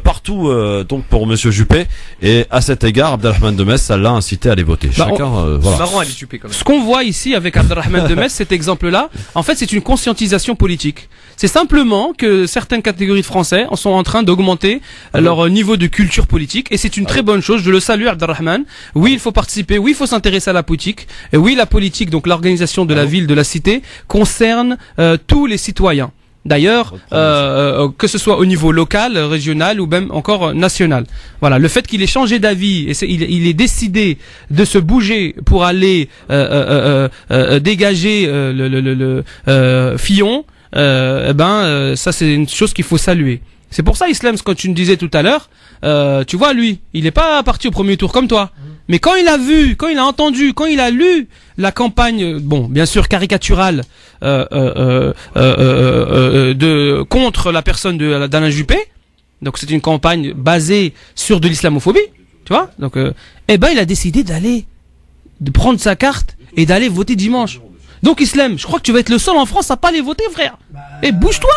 partout donc pour Monsieur Juppé et à cet égard Abdelrahman de Metz, ça l'a incité à aller voter. Chacun voilà. C'est marrant Ali Juppé quand même. Ce qu'on voit ici avec Abdelrahman de Metz, cet exemple-là, en fait, c'est une conscientisation politique. C'est simplement que certaines catégories de Français sont en train d'augmenter leur niveau de culture politique et c'est une très bonne chose. Je le salue, Abdelrahman. Oui, il faut participer. Oui, il faut s'intéresser à la politique. Et oui, la politique, donc l'organisation de la ville, de la cité, concerne tous les citoyens. D'ailleurs, que ce soit au niveau local, régional ou même encore national. Voilà, le fait qu'il ait changé d'avis et il est décidé de se bouger pour aller dégager le Fillon. Ça c'est une chose qu'il faut saluer. C'est pour ça Islam, quand tu me disais tout à l'heure, tu vois lui, il n'est pas parti au premier tour comme toi. Mais quand il a vu, quand il a entendu, quand il a lu la campagne, bon, bien sûr caricaturale, contre la personne d'Alain Juppé, donc c'est une campagne basée sur de l'islamophobie, tu vois. Donc, il a décidé de prendre sa carte et d'aller voter dimanche. Donc Islam, je crois que tu vas être le seul en France à pas aller voter, frère. Et bouge-toi.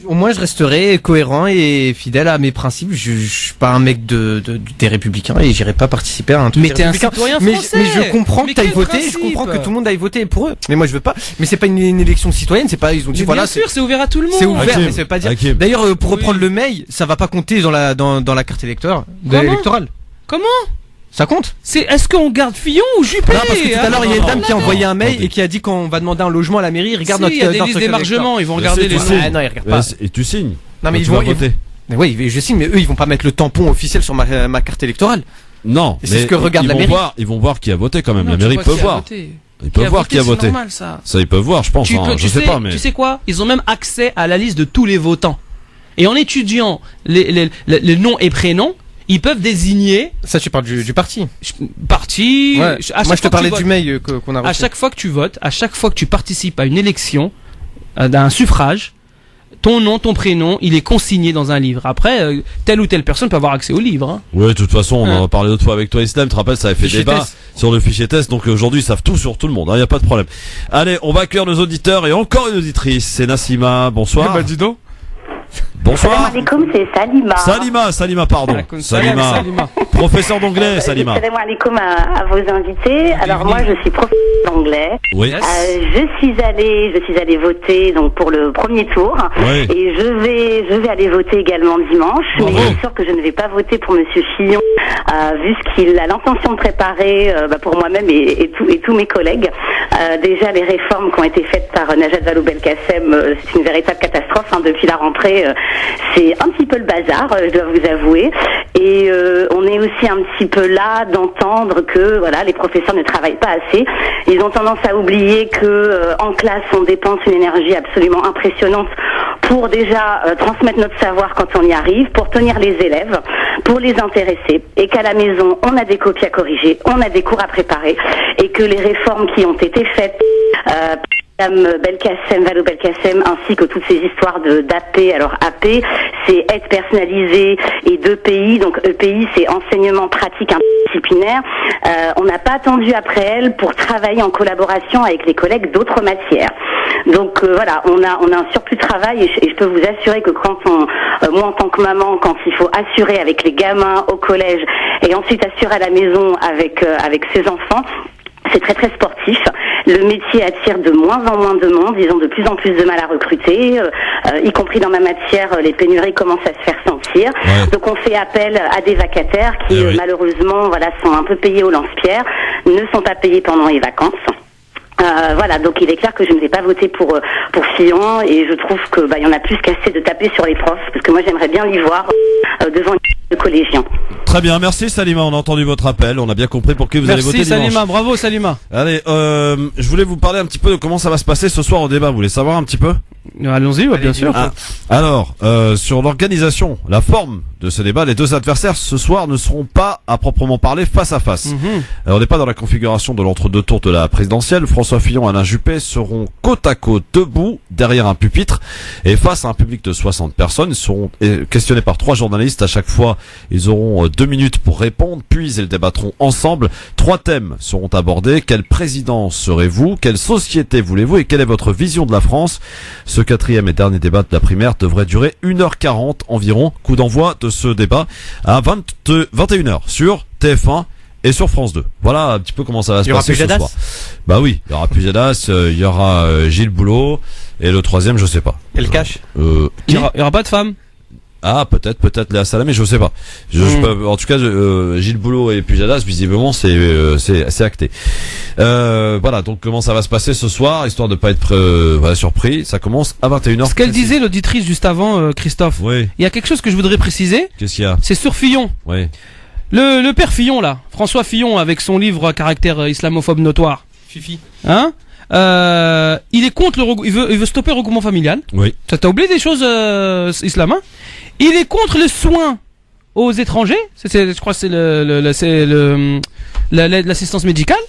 Au moins je resterai cohérent et fidèle à mes principes. Je suis pas un mec des républicains et j'irai pas participer à un truc. Mais t'es un citoyen français. Mais je comprends que t'ailles voter, je comprends que tout le monde aille voter pour eux. Mais moi je veux pas. Mais c'est pas une élection citoyenne, c'est pas, ils ont dit voilà. Bien sûr, c'est ouvert à tout le monde. C'est ouvert, mais ça veut pas dire. D'ailleurs, pour reprendre le mail, ça va pas compter dans la carte électorale. Comment? Ça compte? Est-ce qu'on garde Fillon ou Juppé? Non, parce que tout à l'heure, il y a une dame qui a envoyé un mail et qui a dit qu'on va demander un logement à la mairie, regarde notre il y a des listes d'émargement, ils vont regarder les noms. Non, ils regardent pas. Et tu signes. Non, mais ils vont voter. Oui, je signe, mais eux, ils vont pas mettre le tampon officiel sur ma carte électorale. Non, c'est ce que regarde la mairie. Ils vont voir qui a voté quand même. La mairie peut voir. Ils peuvent voir qui a voté. C'est normal, ça. Ça, ils peuvent voir, je pense. Je sais pas, mais. Tu sais quoi? Ils ont même accès à la liste de tous les votants. Et en étudiant les noms et prénoms, ils peuvent désigner. Ça, tu parles du parti. Parti. Ouais. Moi, je te parlais du mail qu'on a reçu. À chaque fois que tu votes, à chaque fois que tu participes à une élection, d'un suffrage, ton nom, ton prénom, il est consigné dans un livre. Après, telle ou telle personne peut avoir accès au livre. Hein. Oui, de toute façon, on en a parlé d'autres fois avec toi, Islam. Tu te rappelles, ça avait fait débat sur le fichier test. Donc aujourd'hui, ils savent tout sur tout le monde. Il n'y a pas de problème. Allez, on va accueillir nos auditeurs et encore une auditrice. C'est Nassima. Bonsoir. Dis donc. Bonsoir. Salam alaikum, c'est Salima. Salima, pardon. Salima. Professeur d'anglais, Salima. Salam alaikum à vos invités. Alors moi, je suis professeur d'anglais. Oui. Je suis allée voter donc pour le premier tour. Oui. Et je vais aller voter également dimanche. Bravo. Mais je suis sûre que je ne vais pas voter pour Monsieur Fillon, vu ce qu'il a l'intention de préparer pour moi-même et tous mes collègues. Déjà, les réformes qui ont été faites par Najat Vallaud-Belkacem, c'est une véritable catastrophe. Depuis la rentrée, c'est un petit peu le bazar, je dois vous avouer. Et on est aussi un petit peu là d'entendre que voilà, les professeurs ne travaillent pas assez. Ils ont tendance à oublier que en classe, on dépense une énergie absolument impressionnante pour déjà transmettre notre savoir quand on y arrive, pour tenir les élèves, pour les intéresser, et qu'à la maison, on a des copies à corriger, on a des cours à préparer, et que les réformes qui ont été faites Vallaud-Belkacem, ainsi que toutes ces histoires d'AP. Alors AP, c'est aide personnalisée et d'EPI. Donc EPI, c'est enseignement pratique interdisciplinaire. On n'a pas attendu après elle pour travailler en collaboration avec les collègues d'autres matières. Donc voilà, on a un surplus de travail et je peux vous assurer que quand moi en tant que maman, quand il faut assurer avec les gamins au collège et ensuite assurer à la maison avec ses enfants, c'est très très sportif. Le métier attire de moins en moins de monde. Ils ont de plus en plus de mal à recruter, y compris dans ma matière, les pénuries commencent à se faire sentir. Ouais. Donc on fait appel à des vacataires qui malheureusement sont un peu payés au lance-pierre, ne sont pas payés pendant les vacances. Voilà, donc il est clair que je ne vais pas voter pour Fillon et je trouve que il y en a plus qu'assez de taper sur les profs parce que moi j'aimerais bien l'y voir devant les collégiens. Très bien, merci Salima, on a entendu votre appel, on a bien compris pour qui vous allez voter dimanche. Merci Salima, bravo Salima. Allez, je voulais vous parler un petit peu de comment ça va se passer ce soir au débat, vous voulez savoir un petit peu ? Allons-y, bien sûr. Alors, sur l'organisation, la forme de ce débat, les deux adversaires ce soir ne seront pas à proprement parler face à face. Alors, on n'est pas dans la configuration de l'entre-deux tours de la présidentielle. François Fillon et Alain Juppé seront côte à côte, debout, derrière un pupitre, et face à un public de 60 personnes. Ils seront questionnés par 3 journalistes. À chaque fois, ils auront 2 minutes pour répondre, puis ils débattront ensemble. 3 thèmes seront abordés. Quel président serez-vous? Quelle société voulez-vous? Et quelle est votre vision de la France? Ce 4e et dernier débat de la primaire devrait durer 1h40 environ. Coup d'envoi de ce débat à 21h sur TF1 et sur France 2. Voilà un petit peu comment ça va se passer ce soir. Bah oui, il y aura Pujadas, il y aura Gilles Boulot et le 3e, je sais pas. Et le cash il y aura pas de femme. Ah, peut-être Léa Salamé, je sais pas. En tout cas, Gilles Boulot et Pujadas, visiblement, c'est acté. Voilà, donc comment ça va se passer ce soir, histoire de pas être surpris. Ça commence à 21h. Ce qu'elle disait l'auditrice juste avant, Christophe. Oui. Il y a quelque chose que je voudrais préciser. Qu'est-ce qu'il y a? C'est sur Fillon. Oui. Le père Fillon là, François Fillon avec son livre à caractère islamophobe notoire. Fifi. Hein? Il est contre il veut stopper le regroupement familial. Oui. T'as oublié des choses islam, hein? Il est contre le soin aux étrangers. Je crois que c'est l'assistance médicale.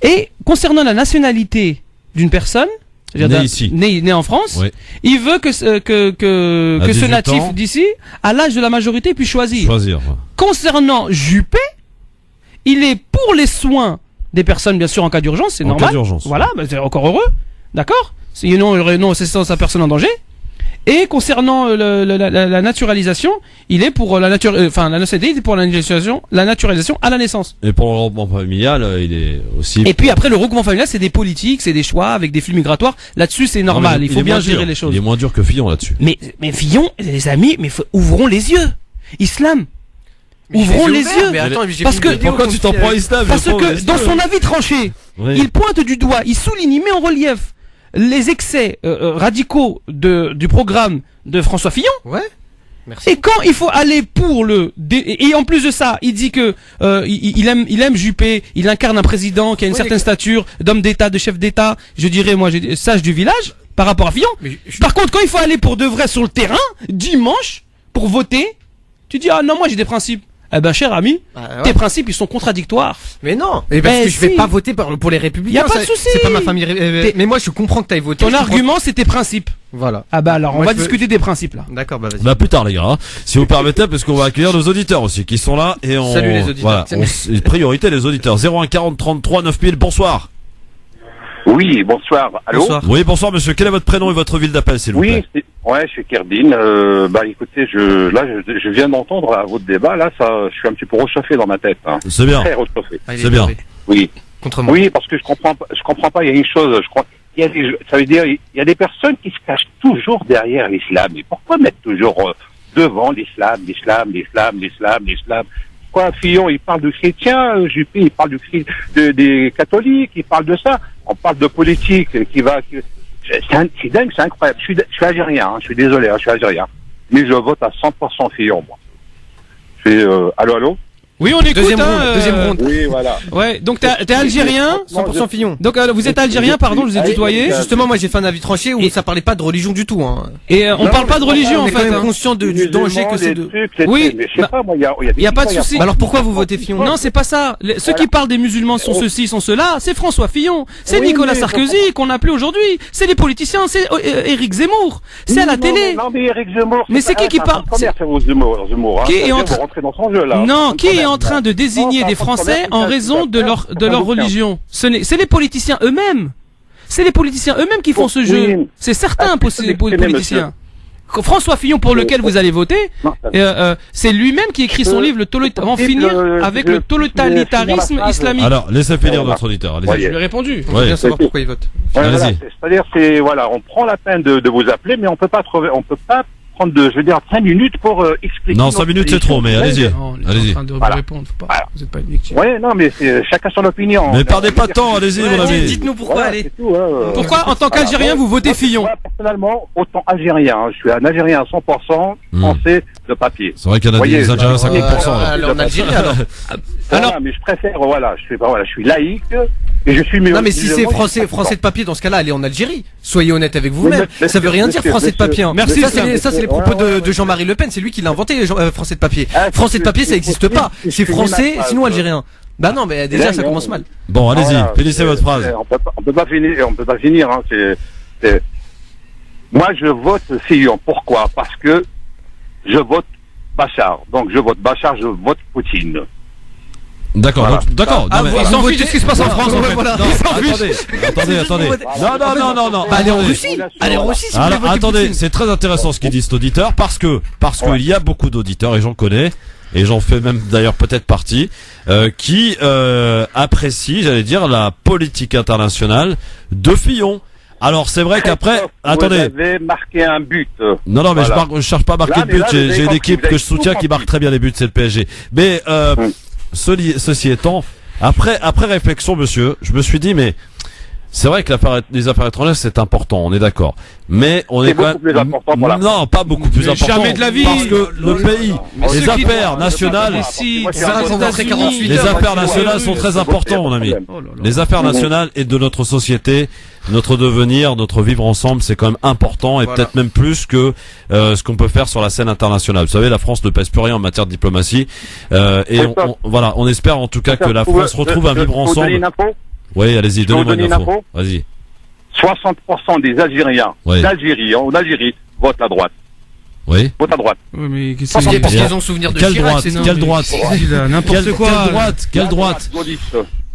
Et concernant la nationalité d'une personne, né en France, oui. Il veut que ce natif d'ici, à l'âge de la majorité, puisse choisir. Ouais. Concernant Juppé, il est pour les soins des personnes, bien sûr, en cas d'urgence, c'est normal. Cas d'urgence. Voilà, c'est encore heureux. D'accord? Il y a non assistance à personne en danger. Et concernant la naturalisation, il est pour la nationalité, il est pour la naturalisation à la naissance. Et pour le regroupement familial, il est aussi. Et puis après, le regroupement familial, c'est des politiques, c'est des choix avec des flux migratoires. Là-dessus, c'est normal. Il faut bien gérer les choses. Il est moins dur que Fillon là-dessus. Mais Fillon, les amis, ouvrons les yeux. Islam. Ouvrons les yeux. Mais attends, parce que pourquoi tu t'en prends Islam? Parce que dans son avis tranché, il pointe du doigt, il souligne, il met en relief les excès radicaux du programme de François Fillon. Ouais. Merci. Et quand il faut aller pour et en plus de ça, il dit que il aime Juppé, il incarne un président qui a une certaine stature d'homme d'État, de chef d'État, je dirais moi sage du village par rapport à Fillon. Par contre, quand il faut aller pour de vrai sur le terrain dimanche pour voter, tu dis ah non, moi j'ai des principes. Eh ben, cher ami, tes principes, ils sont contradictoires. Mais non. Et parce que je vais pas voter pour les Républicains. Y a pas de souci. C'est pas ma famille. Mais moi, je comprends que t'ailles voter. Ton argument, c'est tes principes. Voilà. Ah bah alors, on va discuter des principes là. D'accord, bah vas-y. Bah plus tard les gars, hein. Si vous permettez, parce qu'on va accueillir nos auditeurs aussi, qui sont là et Salut les auditeurs. Voilà, priorité les auditeurs. 01 40 33 9000. Bonsoir. Oui, bonsoir. Allô? Bonsoir. Oui, bonsoir monsieur. Quel est votre prénom et votre ville d'appel, s'il vous plaît? Je suis Kerdine. Écoutez, je viens d'entendre votre débat. Là, je suis un petit peu réchauffé dans ma tête. Hein. C'est bien. Très réchauffé. C'est bien. Oui. Contre moi. Oui, parce que je comprends pas. Il y a une chose. Je crois. Ça veut dire, il y a des personnes qui se cachent toujours derrière l'islam. Et pourquoi mettre toujours devant l'islam? Quoi, Fillon, il parle de chrétiens, Juppé, il parle des catholiques, il parle de ça. On parle de politique c'est dingue, c'est incroyable. Je suis algérien, hein, je suis désolé, je suis algérien. Mais je vote à 100% Fillon, moi. Allô? Oui, on écoute. Deuxième ronde. Oui, voilà. Ouais, donc t'es algérien. 100% Fillon. Donc vous êtes algérien, pardon, je vous ai tutoyé. Justement, moi j'ai fait un avis tranché où ça parlait pas de religion du tout. Hein. Et on parle pas de religion en fait. On est quand même conscient du danger que c'est de. Oui, mais je sais pas, moi, il y a pas de souci. Alors pourquoi vous votez Fillon? Non, c'est pas ça. Ceux qui parlent des musulmans sont ceux-ci, sont ceux-là. C'est François Fillon, c'est Nicolas Sarkozy qu'on n'a plus aujourd'hui. C'est les politiciens, c'est Éric Zemmour. C'est à la télé. Non, mais Éric Zemmour. Mais c'est qui parle? Qui est en train rentrer dans son jeu là? Non, qui est en train de désigner des Français en raison de leur religion? C'est les politiciens eux-mêmes. C'est les politiciens eux-mêmes qui font ce jeu. C'est certains les politiciens. François Fillon, pour lequel vous allez voter, c'est lui-même qui écrit son livre En finir avec le totalitarisme islamique. Alors, laissez finir notre auditeur. Je lui ai répondu. On veut bien savoir pourquoi il vote. Allez-y. C'est-à-dire, on prend la peine de vous appeler, mais on peut pas prendre 5 minutes pour expliquer. Non, 5 minutes c'est trop, mais allez-y. Allez-y. En train de répondre, vous êtes pas une victime. Ouais, non, mais chacun son opinion. Mais perdez pas de temps, allez-y, mon ami. Dites-nous pourquoi, allez. Pourquoi, en tant qu'Algérien, vous votez Fillon? Moi, personnellement, autant Algérien, je suis un Algérien à 100%, français de papier. C'est vrai qu'il y en a des Algériens à 50%. Alors, en Algérie, alors. Mais je préfère, je suis laïque. Et je suis non mais si c'est français de papier, dans ce cas-là, allez en Algérie. Soyez honnête avec vous-même. Ça veut rien dire français de papier. Merci. Ça c'est les propos de Jean-Marie Le Pen. C'est lui qui l'a inventé, français de papier. Français de papier, ça n'existe pas. C'est français, sinon algérien. Bah non, mais déjà ça commence mal. Bon, allez-y, finissez votre phrase. On peut pas finir. Hein. Moi, je vote Fillon. Pourquoi? Parce que je vote Bachar. Donc je vote Bachar, je vote Poutine. D'accord, voilà. D'accord. Il s'en fiche de ce qui se passe en France. Voilà. Attendez. Non. Allez en Russie. Si alors, attendez, c'est très intéressant ce qu'ils disent auditeurs parce qu'il y a beaucoup d'auditeurs et j'en connais et j'en fais même d'ailleurs peut-être partie qui apprécient, j'allais dire, la politique internationale de Fillon. Alors c'est vrai qu'après, attendez. Vous avez marqué un but. Non, mais je cherche pas à marquer de but. J'ai une équipe que je soutiens qui marque très bien les buts, c'est le PSG. Mais ceci étant, après réflexion, monsieur, je me suis dit, mais c'est vrai que les affaires étrangères c'est important, on est d'accord. Mais on est quand même plus important pour la France. Non, pas beaucoup plus important. Jamais de la vie. Parce que le pays, les affaires nationales, les affaires nationales sont très importantes, mon ami. Les affaires nationales et de notre société, notre devenir, notre vivre ensemble, c'est quand même important et peut-être même plus que ce qu'on peut faire sur la scène internationale. Vous savez, la France ne pèse plus rien en matière de diplomatie. Et on espère en tout cas que la France retrouve un vivre ensemble. Oui, allez-y, donnez-moi une info. Vas-y. 60% des Algériens d'Algérie, en Algérie, votent à droite. Oui. Vote à droite. Oui, mais parce qu'ils ont souvenir de Chirac, quelle droite? N'importe quoi.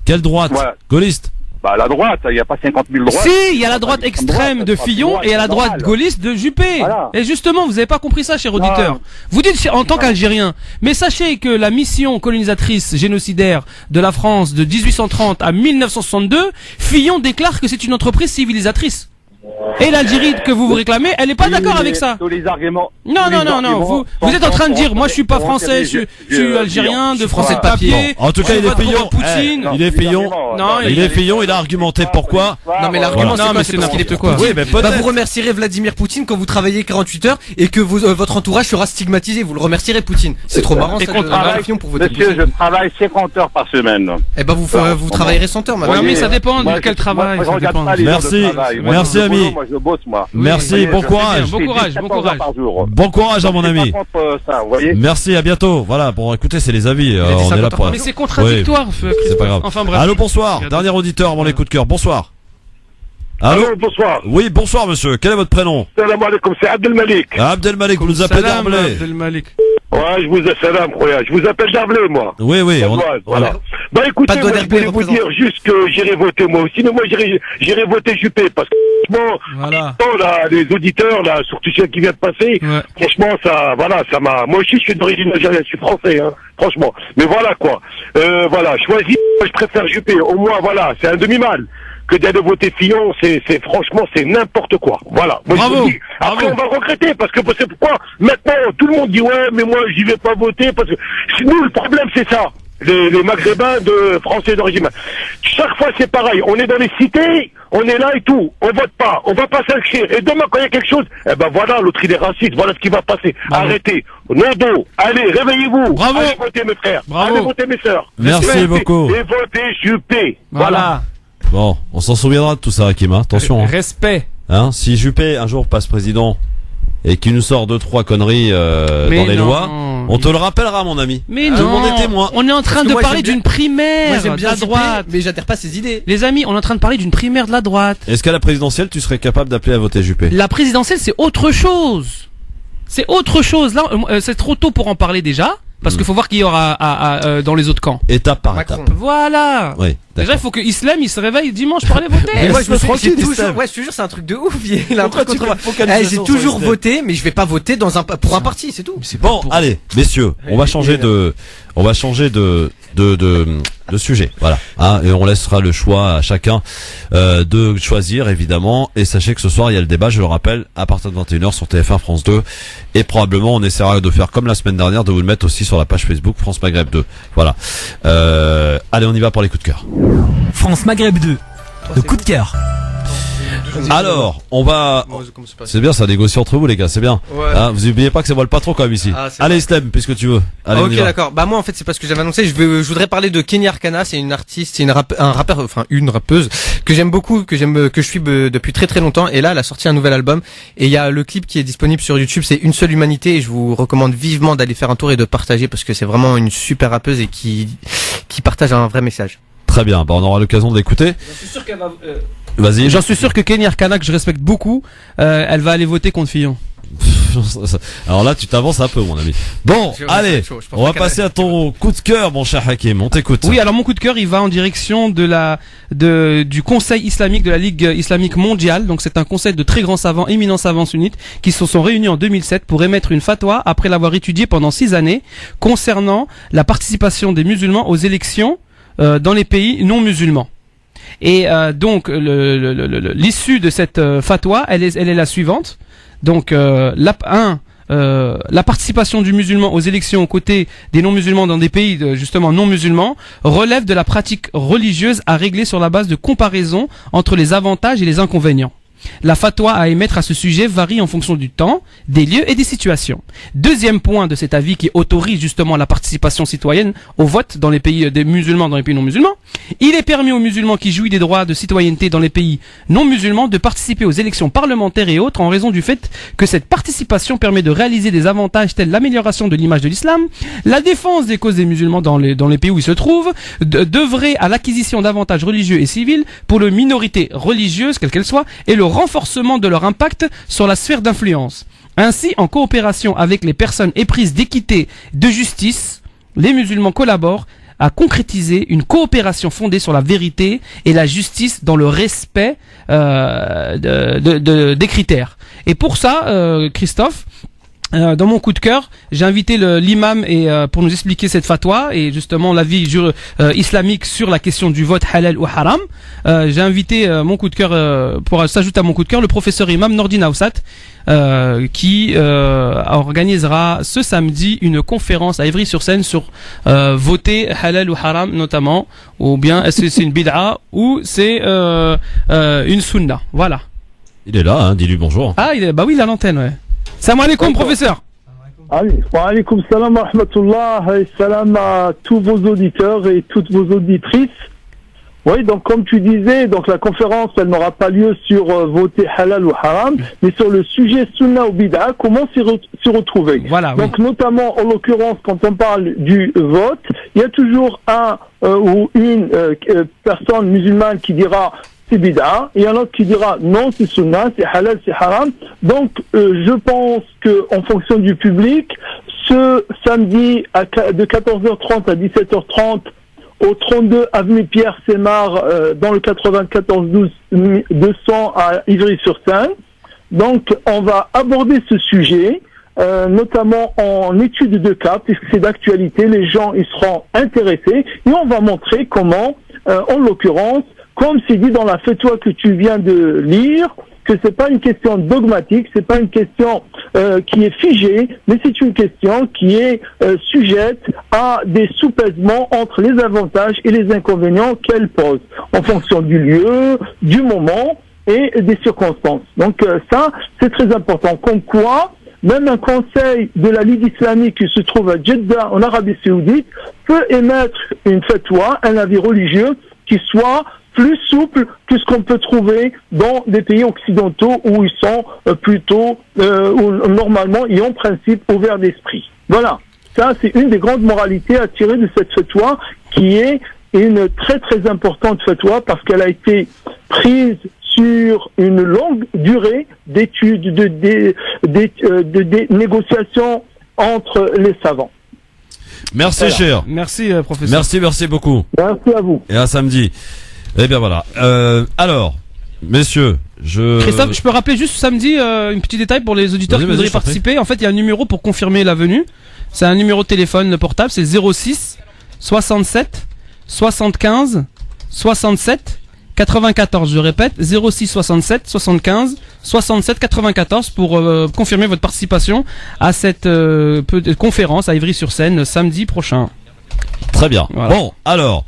Quelle droite? Gaulliste. Bah, la droite, il n'y a pas 50 000 droites. Si, il y a la droite extrême de Fillon et il y a la droite gaulliste de Juppé. Voilà. Et justement, vous n'avez pas compris ça, cher auditeur. Vous dites en tant qu'Algérien, mais sachez que la mission colonisatrice génocidaire de la France de 1830 à 1962, Fillon déclare que c'est une entreprise civilisatrice. Et l'Algérie que vous réclamez, elle n'est pas d'accord avec ça. Non. Vous êtes en train de dire, moi je suis pas français, je suis algérien, de français de papier. En tout cas, il est Fillon. Il est Fillon. Il a argumenté pourquoi. Non, mais l'argument c'est parce qu'il est quoi. Oui, mais peut-être. Vous remercierez Vladimir Poutine quand vous travaillez 48 heures et que votre entourage sera stigmatisé. Vous le remercierez Poutine. C'est trop marrant. Monsieur, je travaille 50 heures par semaine. Eh ben vous travaillerez 100 heures, madame. Non, mais ça dépend de quel travail. Merci, ami. Moi, je bosse, moi. Merci, bon courage. Bon courage à mon ami. Merci, à bientôt. Voilà, bon, écoutez, c'est les avis. On est là pour. Mais c'est contradictoire. C'est pas grave. Enfin bref. Allô, bonsoir. Dernier auditeur avant les coups de cœur. Bonsoir. Allô, bonsoir. Oui, bonsoir, monsieur. Quel est votre prénom? Salam alaikum, c'est Abdelmalik. Abdelmalik, vous nous appelez d'Arblay. Ouais, je vous appelle d'Arblay, moi. Oui. Voilà. Bah écoutez, moi, je voulais vous dire juste que j'irai voter moi aussi, mais moi j'irai voter Juppé, parce que franchement, là, les auditeurs, là, surtout ceux qui viennent de passer, franchement, ça m'a, moi aussi je suis d'origine algérienne, je suis français, hein, franchement. Mais voilà, quoi. Choisis, moi je préfère Juppé, au moins, voilà, c'est un demi-mal. Que d'aller voter Fillon, franchement, c'est n'importe quoi. Voilà. Moi, bravo. Après, on va regretter, parce que c'est pourquoi, maintenant, tout le monde dit, ouais, mais moi, j'y vais pas voter, parce que, nous, le problème, c'est ça. Les Maghrébins de Français d'origine. Chaque fois, c'est pareil. On est dans les cités, on est là et tout, on vote pas, on va pas s'inscrire. Et demain, quand il y a quelque chose, eh ben voilà, l'autre il est raciste, voilà ce qui va passer. Bravo. Arrêtez. Non, allez, réveillez-vous. Bravo. Allez voter mes frères. Bravo. Allez voter mes sœurs. Merci beaucoup. Et votez Juppé. Voilà. Bon, on s'en souviendra de tout ça, Hakim, hein. Attention. Hein. Respect. Hein, si Juppé un jour passe président et qu'il nous sort 2-3 conneries dans les lois, on te le rappellera, mon ami. Mais tout non, le monde est témoin. on est en train de parler d'une primaire j'aime de bien la droite. mais j'adhère pas à ses idées. Les amis, on est en train de parler d'une primaire de la droite. Est-ce qu'à la présidentielle, tu serais capable d'appeler à voter Juppé? La présidentielle, c'est autre chose. C'est autre chose. Là, c'est trop tôt pour en parler déjà. Parce qu'il faut voir qui y aura dans les autres camps. Étape par étape. Voilà. Oui, déjà, il faut que Islam il se réveille dimanche pour aller voter. Et moi, je me suis toujours, ouais, je te jure, c'est un truc de ouf. Il a un truc contre moi. J'ai toujours voté, mais je vais pas voter pour un parti, c'est tout. Bon, allez, messieurs, on va changer de sujet. Voilà. Hein, et on laissera le choix à chacun de choisir, évidemment. Et sachez que ce soir, il y a le débat, je le rappelle, à partir de 21h sur TF1 France 2. Et probablement, on essaiera de faire comme la semaine dernière, de vous le mettre aussi sur la page Facebook France Maghreb 2. Voilà. Allez, on y va pour les coups de cœur. France Maghreb 2. Le coup de cœur. Alors, on va. C'est bien, ça négocie entre vous, les gars, c'est bien. Ouais. Hein, vous oubliez pas que c'est moi le patron quand même ici. Allez, Islam, puisque tu veux. Allez, ok, d'accord. Bah moi, en fait, c'est parce que j'avais annoncé. Je voudrais parler de Kenny Arcana. C'est une artiste, c'est un rappeur, enfin une rappeuse que j'aime beaucoup, que je suis depuis très très longtemps. Et là, elle a sorti un nouvel album. Et il y a le clip qui est disponible sur YouTube. C'est Une seule humanité. Et je vous recommande vivement d'aller faire un tour et de partager parce que c'est vraiment une super rappeuse et qui partage un vrai message. Très bien. Bah, on aura l'occasion de l'écouter. Je suis sûr qu'elle va. Vas-y. J'en suis sûr que Kenny Arcana, que je respecte beaucoup, elle va aller voter contre Fillon. Alors là, tu t'avances un peu, mon ami. Bon, allez, on va passer à ton coup de cœur, mon cher Hakim. On t'écoute. Oui, alors mon coup de cœur, il va en direction du Conseil islamique de la Ligue islamique mondiale. Donc c'est un conseil de très grands savants, éminents savants sunnites, qui se sont réunis en 2007 pour émettre une fatwa après l'avoir étudiée pendant 6 années concernant la participation des musulmans aux élections dans les pays non musulmans. Et donc l'issue de cette fatwa, elle est la suivante. Donc la participation du musulman aux élections aux côtés des non-musulmans dans des pays justement non-musulmans relève de la pratique religieuse à régler sur la base de comparaison entre les avantages et les inconvénients. La fatwa à émettre à ce sujet varie en fonction du temps, des lieux et des situations. Deuxième point de cet avis qui autorise justement la participation citoyenne au vote dans les pays des musulmans, dans les pays non musulmans. Il est permis aux musulmans qui jouissent des droits de citoyenneté dans les pays non musulmans de participer aux élections parlementaires et autres en raison du fait que cette participation permet de réaliser des avantages tels l'amélioration de l'image de l'islam, la défense des causes des musulmans dans les pays où ils se trouvent, d'œuvrer à l'acquisition d'avantages religieux et civils pour les minorités religieuses, quelles qu'elles soient, et le renforcement de leur impact sur la sphère d'influence. Ainsi, en coopération avec les personnes éprises d'équité, de justice, les musulmans collaborent à concrétiser une coopération fondée sur la vérité et la justice dans le respect des critères. Et pour ça, Christophe, dans mon coup de cœur, j'ai invité l'imam pour nous expliquer cette fatwa et justement l'avis islamique sur la question du vote halal ou haram. J'ai invité mon coup de cœur pour s'ajouter à mon coup de cœur le professeur imam Nordin Aoussat qui organisera ce samedi une conférence à Ivry-sur-Seine sur voter halal ou haram notamment, ou bien est-ce que c'est une bid'a ou c'est une sunna. Voilà. Il est là, hein, dis-lui bonjour. Ah, bah oui, il a l'antenne, ouais. Salam alaikum, professeur. Wa alaikum salam wa rahmatullah et salam à tous vos auditeurs et toutes vos auditrices. Oui, donc comme tu disais, donc la conférence, elle n'aura pas lieu sur voter halal ou haram, mais sur le sujet sunna ou bid'a, comment s'y retrouver. Voilà, donc oui. Notamment, en l'occurrence, quand on parle du vote, il y a toujours un ou une personne musulmane qui dira c'est bid'a, et un autre qui dira non, c'est sunna, c'est halal, c'est haram. Donc, je pense que en fonction du public, ce samedi de 14h30 à 17h30 au 32 avenue Pierre Sémar dans le 94 200 à Ivry-sur-Seine. Donc, on va aborder ce sujet, notamment en étude de cas, puisque c'est d'actualité, les gens ils seront intéressés, et on va montrer comment, en l'occurrence, comme c'est dit dans la fatwa que tu viens de lire, que c'est pas une question dogmatique, c'est pas une question qui est figée, mais c'est une question qui est sujette à des soupèsements entre les avantages et les inconvénients qu'elle pose, en fonction du lieu, du moment et des circonstances. Donc ça, c'est très important. Comme quoi, même un conseil de la Ligue islamique qui se trouve à Jeddah, en Arabie Saoudite, peut émettre une fatwa, un avis religieux, qui soit plus souple que ce qu'on peut trouver dans des pays occidentaux où ils sont plutôt, où normalement ils ont en principe ouvert d'esprit. Voilà. Ça, c'est une des grandes moralités à tirer de cette fatwa, qui est une très très importante fatwa parce qu'elle a été prise sur une longue durée d'études, de négociations entre les savants. Merci, voilà. cher. Merci, professeur. Merci beaucoup. Merci à vous. Et à samedi. Eh bien voilà. Alors, messieurs, Christophe, je peux rappeler juste samedi un petit détail pour les auditeurs qui voudraient participer. En fait, il y a un numéro pour confirmer la venue. C'est un numéro de téléphone portable, c'est 06 67 75 67 94. Je répète, 06 67 75 67 94 pour confirmer votre participation à cette conférence à Ivry-sur-Seine samedi prochain. Très bien. Voilà. Bon, alors,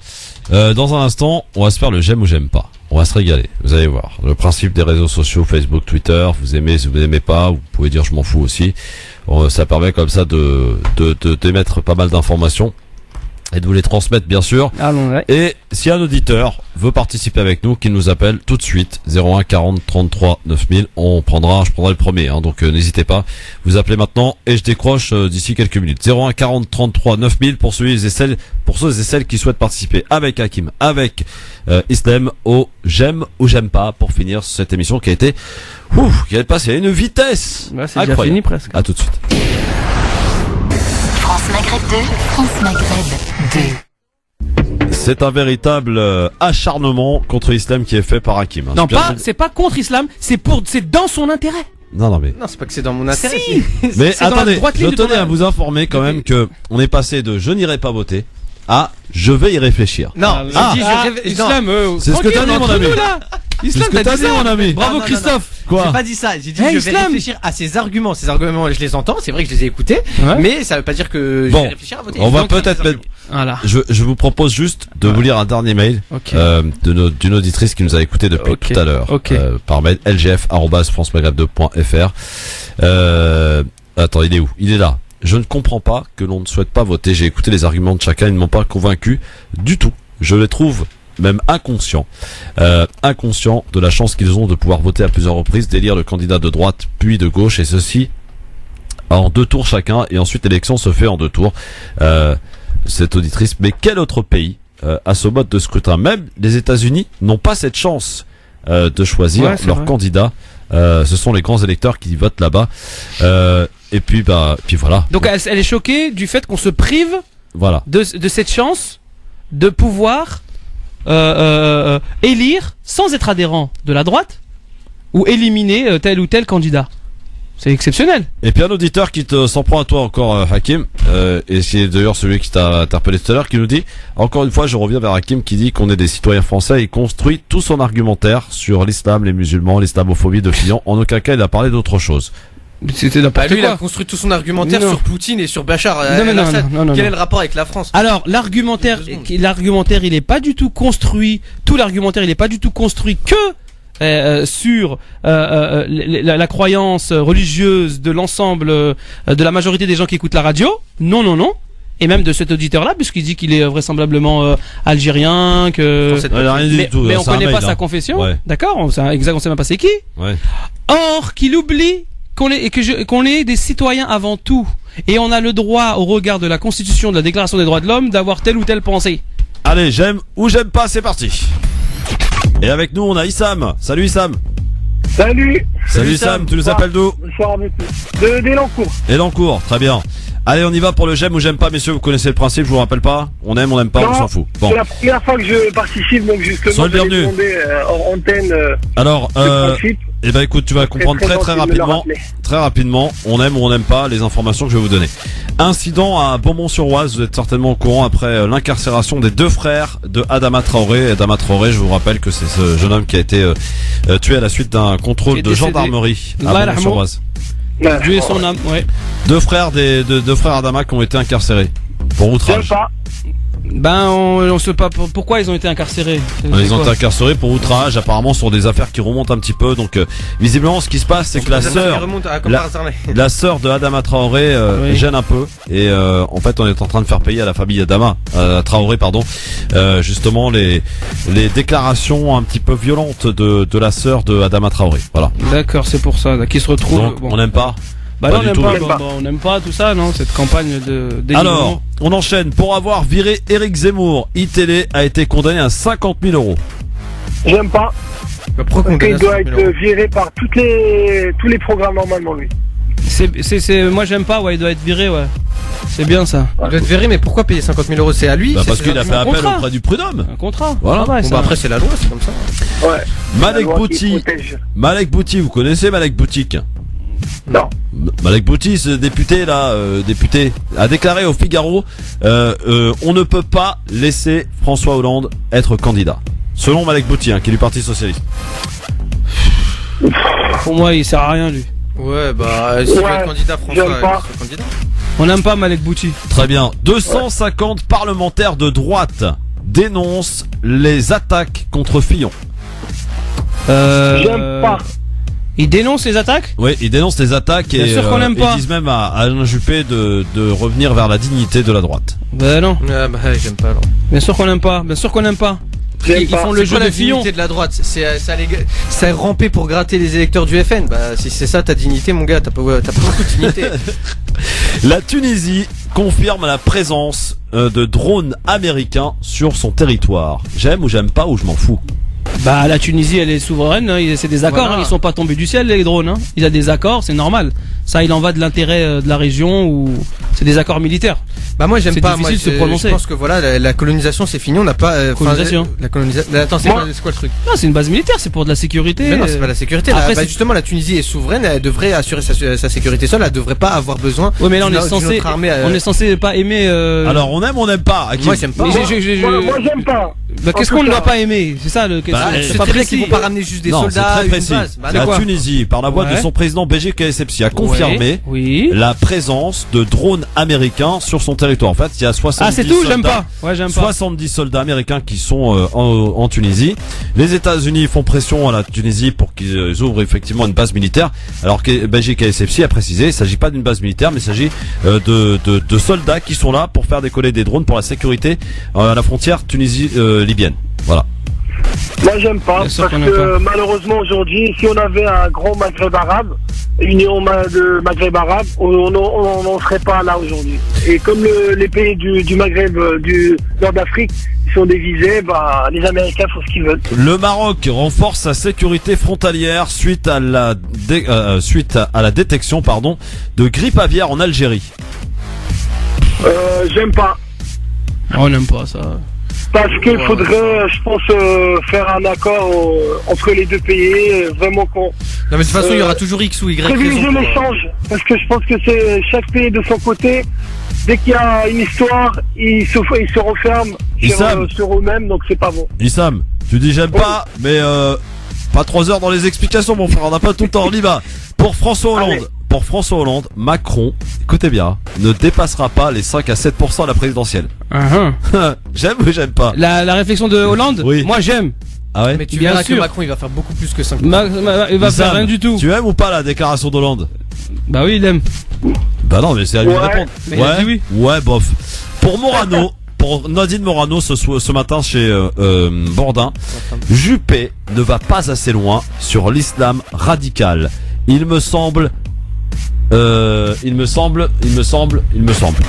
dans un instant, on va se faire le j'aime ou j'aime pas. On va se régaler, vous allez voir. Le principe des réseaux sociaux, Facebook, Twitter, vous aimez, si vous n'aimez pas, vous pouvez dire je m'en fous aussi. Ça permet comme ça d'émettre pas mal d'informations et de vous les transmettre bien sûr. Ouais. Et si un auditeur veut participer avec nous, qu'il nous appelle tout de suite 01 40 33 9000, je prendrai le premier, donc n'hésitez pas, vous appelez maintenant et je décroche d'ici quelques minutes. 01 40 33 9000 pour ceux et celles qui souhaitent participer avec Hakim, avec Islam au j'aime ou j'aime pas pour finir cette émission qui a été qui est passée à une vitesse c'est incroyable. déjà fini presque. À tout de suite. France Maghreb 2, France Maghreb 2. C'est un véritable acharnement contre l'islam qui est fait par Hakim. Non, c'est pas contre l'islam, c'est dans son intérêt. Non, mais. Non, c'est pas que c'est dans mon intérêt. Si. Mais attendez, je tenais à vous informer quand même que on est passé de je n'irai pas voter à je vais y réfléchir. Non, Islam, c'est ce que t'as dit, mon ami. Islam, t'as dit, mon ami. Bravo, Christophe. Quoi? J'ai pas dit ça. J'ai dit je vais réfléchir à ces arguments. Ces arguments, je les entends. C'est vrai que je les ai écoutés, mais ça veut pas dire que je vais réfléchir à voter. On va peut-être mettre. Voilà. Je vous propose juste de vous lire un dernier mail d'une auditrice qui nous a écouté depuis tout à l'heure par mail lgf@francemaghreb2.fr. Attends, il est où? Il est là. Je ne comprends pas que l'on ne souhaite pas voter. J'ai écouté les arguments de chacun, ils ne m'ont pas convaincu du tout. Je les trouve même inconscients de la chance qu'ils ont de pouvoir voter à plusieurs reprises, d'élire le candidat de droite puis de gauche, et ceci en 2 tours chacun, et ensuite l'élection se fait en 2 tours. Cette auditrice, mais quel autre pays a ce mode de scrutin? Même les États-Unis n'ont pas cette chance de choisir leur candidat. Ce sont les grands électeurs qui votent là-bas. Et puis voilà. Donc elle est choquée du fait qu'on se prive de cette chance de pouvoir élire sans être adhérent de la droite ou éliminer tel ou tel candidat. C'est exceptionnel. Et puis un auditeur qui s'en prend à toi encore, Hakim, et c'est d'ailleurs celui qui t'a interpellé tout à l'heure, qui nous dit, encore une fois je reviens vers Hakim, qui dit qu'on est des citoyens français et construit tout son argumentaire sur l'islam, les musulmans, l'islamophobie de Fillon. En aucun cas il a parlé d'autre chose. C'était n'importe quoi. Lui, il a construit tout son argumentaire sur Poutine et sur Bachar al-Assad. Quel est le rapport avec la France? Alors, l'argumentaire, il est pas du tout construit. Tout l'argumentaire, il est pas du tout construit que sur la croyance religieuse de l'ensemble de la majorité des gens qui écoutent la radio. Non. Et même de cet auditeur-là, puisqu'il dit qu'il est vraisemblablement algérien, mais on connaît pas sa confession. D'accord, on sait même pas c'est qui. Or, qu'il oublie qu'on est des citoyens avant tout, et on a le droit, au regard de la Constitution, de la Déclaration des droits de l'homme, d'avoir telle ou telle pensée. Allez, j'aime ou j'aime pas, c'est parti. Et avec nous on a Issam. Salut Issam. Salut Issam, tu nous appelles d'où? Bonsoir monsieur. D'Elancourt. Elancourt, très bien. Allez, on y va pour le j'aime ou j'aime pas, messieurs, vous connaissez le principe, je vous rappelle pas. On aime, on n'aime pas, on s'en fout. Bon. C'est la première fois que je participe, donc justement, sois le bienvenu. Hors antenne. Alors, eh ben écoute, tu vas comprendre très rapidement, on aime ou on n'aime pas les informations que je vais vous donner. Incident à Beaumont-sur-Oise, vous êtes certainement au courant après l'incarcération des 2 frères de Adama Traoré. Adama Traoré, je vous rappelle que c'est ce jeune homme qui a été tué à la suite d'un contrôle de gendarmerie à Beaumont-sur-Oise. Dieu et son âme, ouais. 2 frères deux frères Adama qui ont été incarcérés pour outrage. Ben, on sait pas pourquoi ils ont été incarcérés. Ils ont été incarcérés pour outrage, apparemment sur des affaires qui remontent un petit peu. Donc, visiblement, ce qui se passe, c'est que la sœur de Adama Traoré gêne un peu. Et en fait, on est en train de faire payer à la famille Adama Traoré, justement les déclarations un petit peu violentes de la sœur de Adama Traoré. Voilà. D'accord, c'est pour ça. Qui se retrouve. Donc, on n'aime pas. Bah non, on n'aime pas tout ça, non, cette campagne de dénigrement. Alors, on enchaîne. Pour avoir viré Éric Zemmour, iTélé a été condamné à 50 000 euros. J'aime pas. Pourquoi il doit être viré par tous les programmes normalement, lui. Moi j'aime pas, ouais, il doit être viré, ouais. C'est bien ça. Il doit être viré, mais pourquoi payer 50 000 euros? C'est à lui? Parce qu'il a fait appel auprès du prud'homme. Un contrat. Voilà. Après c'est la loi, c'est comme ça. Ouais. Malek Bouti, vous connaissez Malek Boutique? Non. Malek Bouti, ce député a déclaré au Figaro on ne peut pas laisser François Hollande être candidat. Selon Malek Bouti, qui est du Parti Socialiste. Pour moi, il sert à rien, lui. Ouais, bah, s'il veut être candidat, François, il sera candidat. On n'aime pas Malek Bouti. Très bien. 250 parlementaires de droite dénoncent les attaques contre Fillon. J'aime pas. Ils dénoncent les attaques? Oui, ils dénoncent les attaques et ils disent même à Alain Juppé de revenir vers la dignité de la droite. Ben non. J'aime pas alors. Bien sûr qu'on n'aime pas. Ils font le jeu de Fillon. La dignité de la droite, c'est ramper pour gratter les électeurs du FN. Bah si c'est ça ta dignité, mon gars, t'as pas beaucoup de dignité. La Tunisie confirme la présence de drones américains sur son territoire. J'aime ou j'aime pas ou je m'en fous. Bah la Tunisie elle est souveraine, c'est des accords, ils sont pas tombés du ciel les drones, il y a des accords, c'est normal. Ça il en va de l'intérêt de la région ou c'est des accords militaires. Bah moi j'aime pas, difficile de se prononcer. Je pense que voilà la colonisation c'est fini, on n'a pas colonisation. La colonisation. Attends, c'est quoi le truc? Non, c'est une base militaire, c'est pour de la sécurité. Mais non, c'est pas la sécurité. Après, justement la Tunisie est souveraine, elle devrait assurer sa sécurité seule, elle devrait pas avoir besoin. Oui, mais là on est censé pas aimer Alors on aime, on n'aime pas. Moi j'aime pas. Moi j'aime pas. Bah qu'est-ce qu'on ne doit pas aimer? C'est ça le c'est pas précis, ils vont pas ramener juste des soldats, c'est très précis. La Tunisie, par la voix de son président Béji Caïsepsi, a confirmé la présence de drones américains sur son territoire. En fait, il y a 70 soldats, 70 soldats américains qui sont en Tunisie. Les États-Unis font pression à la Tunisie pour qu'ils ouvrent effectivement une base militaire. Alors que Béji Caïsepsi a précisé, il s'agit pas d'une base militaire, mais il s'agit de soldats qui sont là pour faire décoller des drones pour la sécurité à la frontière Tunisie-libyenne. Voilà. Moi j'aime pas, parce que malheureusement aujourd'hui, si on avait un grand Maghreb arabe, union de Maghreb arabe, on n'en serait pas là aujourd'hui. Et comme les pays du Maghreb, du nord d'Afrique, sont divisés, bah, les Américains font ce qu'ils veulent. Le Maroc renforce sa sécurité frontalière suite à la détection de grippe aviaire en Algérie. J'aime pas. On n'aime pas ça. Parce qu'il faudrait, je pense, faire un accord entre les deux pays, vraiment qu'on... Non mais de toute façon, il y aura toujours X ou Y. Privilégier l'échange, parce que je pense que c'est chaque pays de son côté. Dès qu'il y a une histoire, ils se referment sur eux-mêmes, donc c'est pas bon. Issam, tu dis j'aime pas, mais pas 3 heures dans les explications, mon frère, on n'a pas tout le temps. On y va. Pour François Hollande, Macron, écoutez bien, ne dépassera pas les 5 à 7% à la présidentielle. J'aime ou j'aime pas? La réflexion de Hollande? Oui. Moi j'aime. Ah ouais? Mais tu verras que Macron il va faire beaucoup plus que 5%. Il va faire rien du tout. Tu aimes ou pas la déclaration d'Hollande? Bah oui, il aime. Bah non, mais c'est à lui de répondre. Mais il a dit oui. Ouais, bof. Pour Nadine Morano ce matin chez Bourdin, Juppé ne va pas assez loin sur l'islam radical. Il me semble,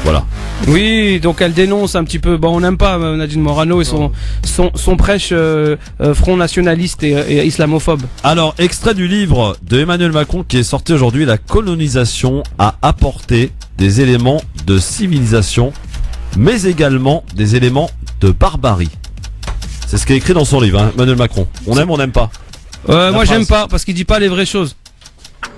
voilà. Oui, donc elle dénonce un petit peu. Bon, on n'aime pas Nadine Morano et son prêche front nationaliste et islamophobe. Alors, extrait du livre de Emmanuel Macron qui est sorti aujourd'hui, La colonisation a apporté des éléments de civilisation, mais également des éléments de barbarie. C'est ce qui est écrit dans son livre, Emmanuel Macron. On aime, on n'aime pas. Moi j'aime pas parce qu'il dit pas les vraies choses.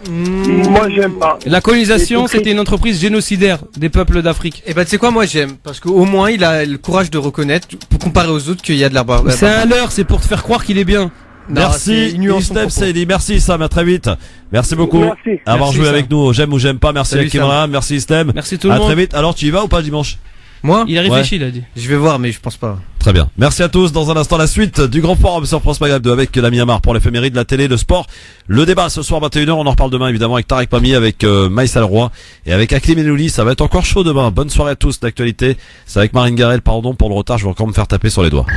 Moi, j'aime pas. La colonisation, c'était une entreprise génocidaire des peuples d'Afrique. Et tu sais quoi, moi j'aime, parce qu'au moins il a le courage de reconnaître, pour comparer aux autres, qu'il y a de la barbe. C'est un leurre, c'est pour te faire croire qu'il est bien. Merci Istem Saïdi, merci Sam, à très vite. Merci beaucoup d'avoir joué avec nous. J'aime ou j'aime pas. Merci à Kimra, merci Istem. Merci tout le monde. À très vite. Alors tu y vas ou pas dimanche? Moi? Il a réfléchi, il a dit. Je vais voir, mais je pense pas. Très bien. Merci à tous. Dans un instant, la suite du Grand Forum sur France Maghreb 2 avec la Myanmar pour l'éphéméride, la télé, le sport, le débat ce soir 21h. On en reparle demain évidemment avec Tarek Pami, avec Maïs Alroy et avec Aklim Enouli. Ça va être encore chaud demain. Bonne soirée à tous. D'actualité, c'est avec Marine Garel. Pardon pour le retard. Je vais encore me faire taper sur les doigts.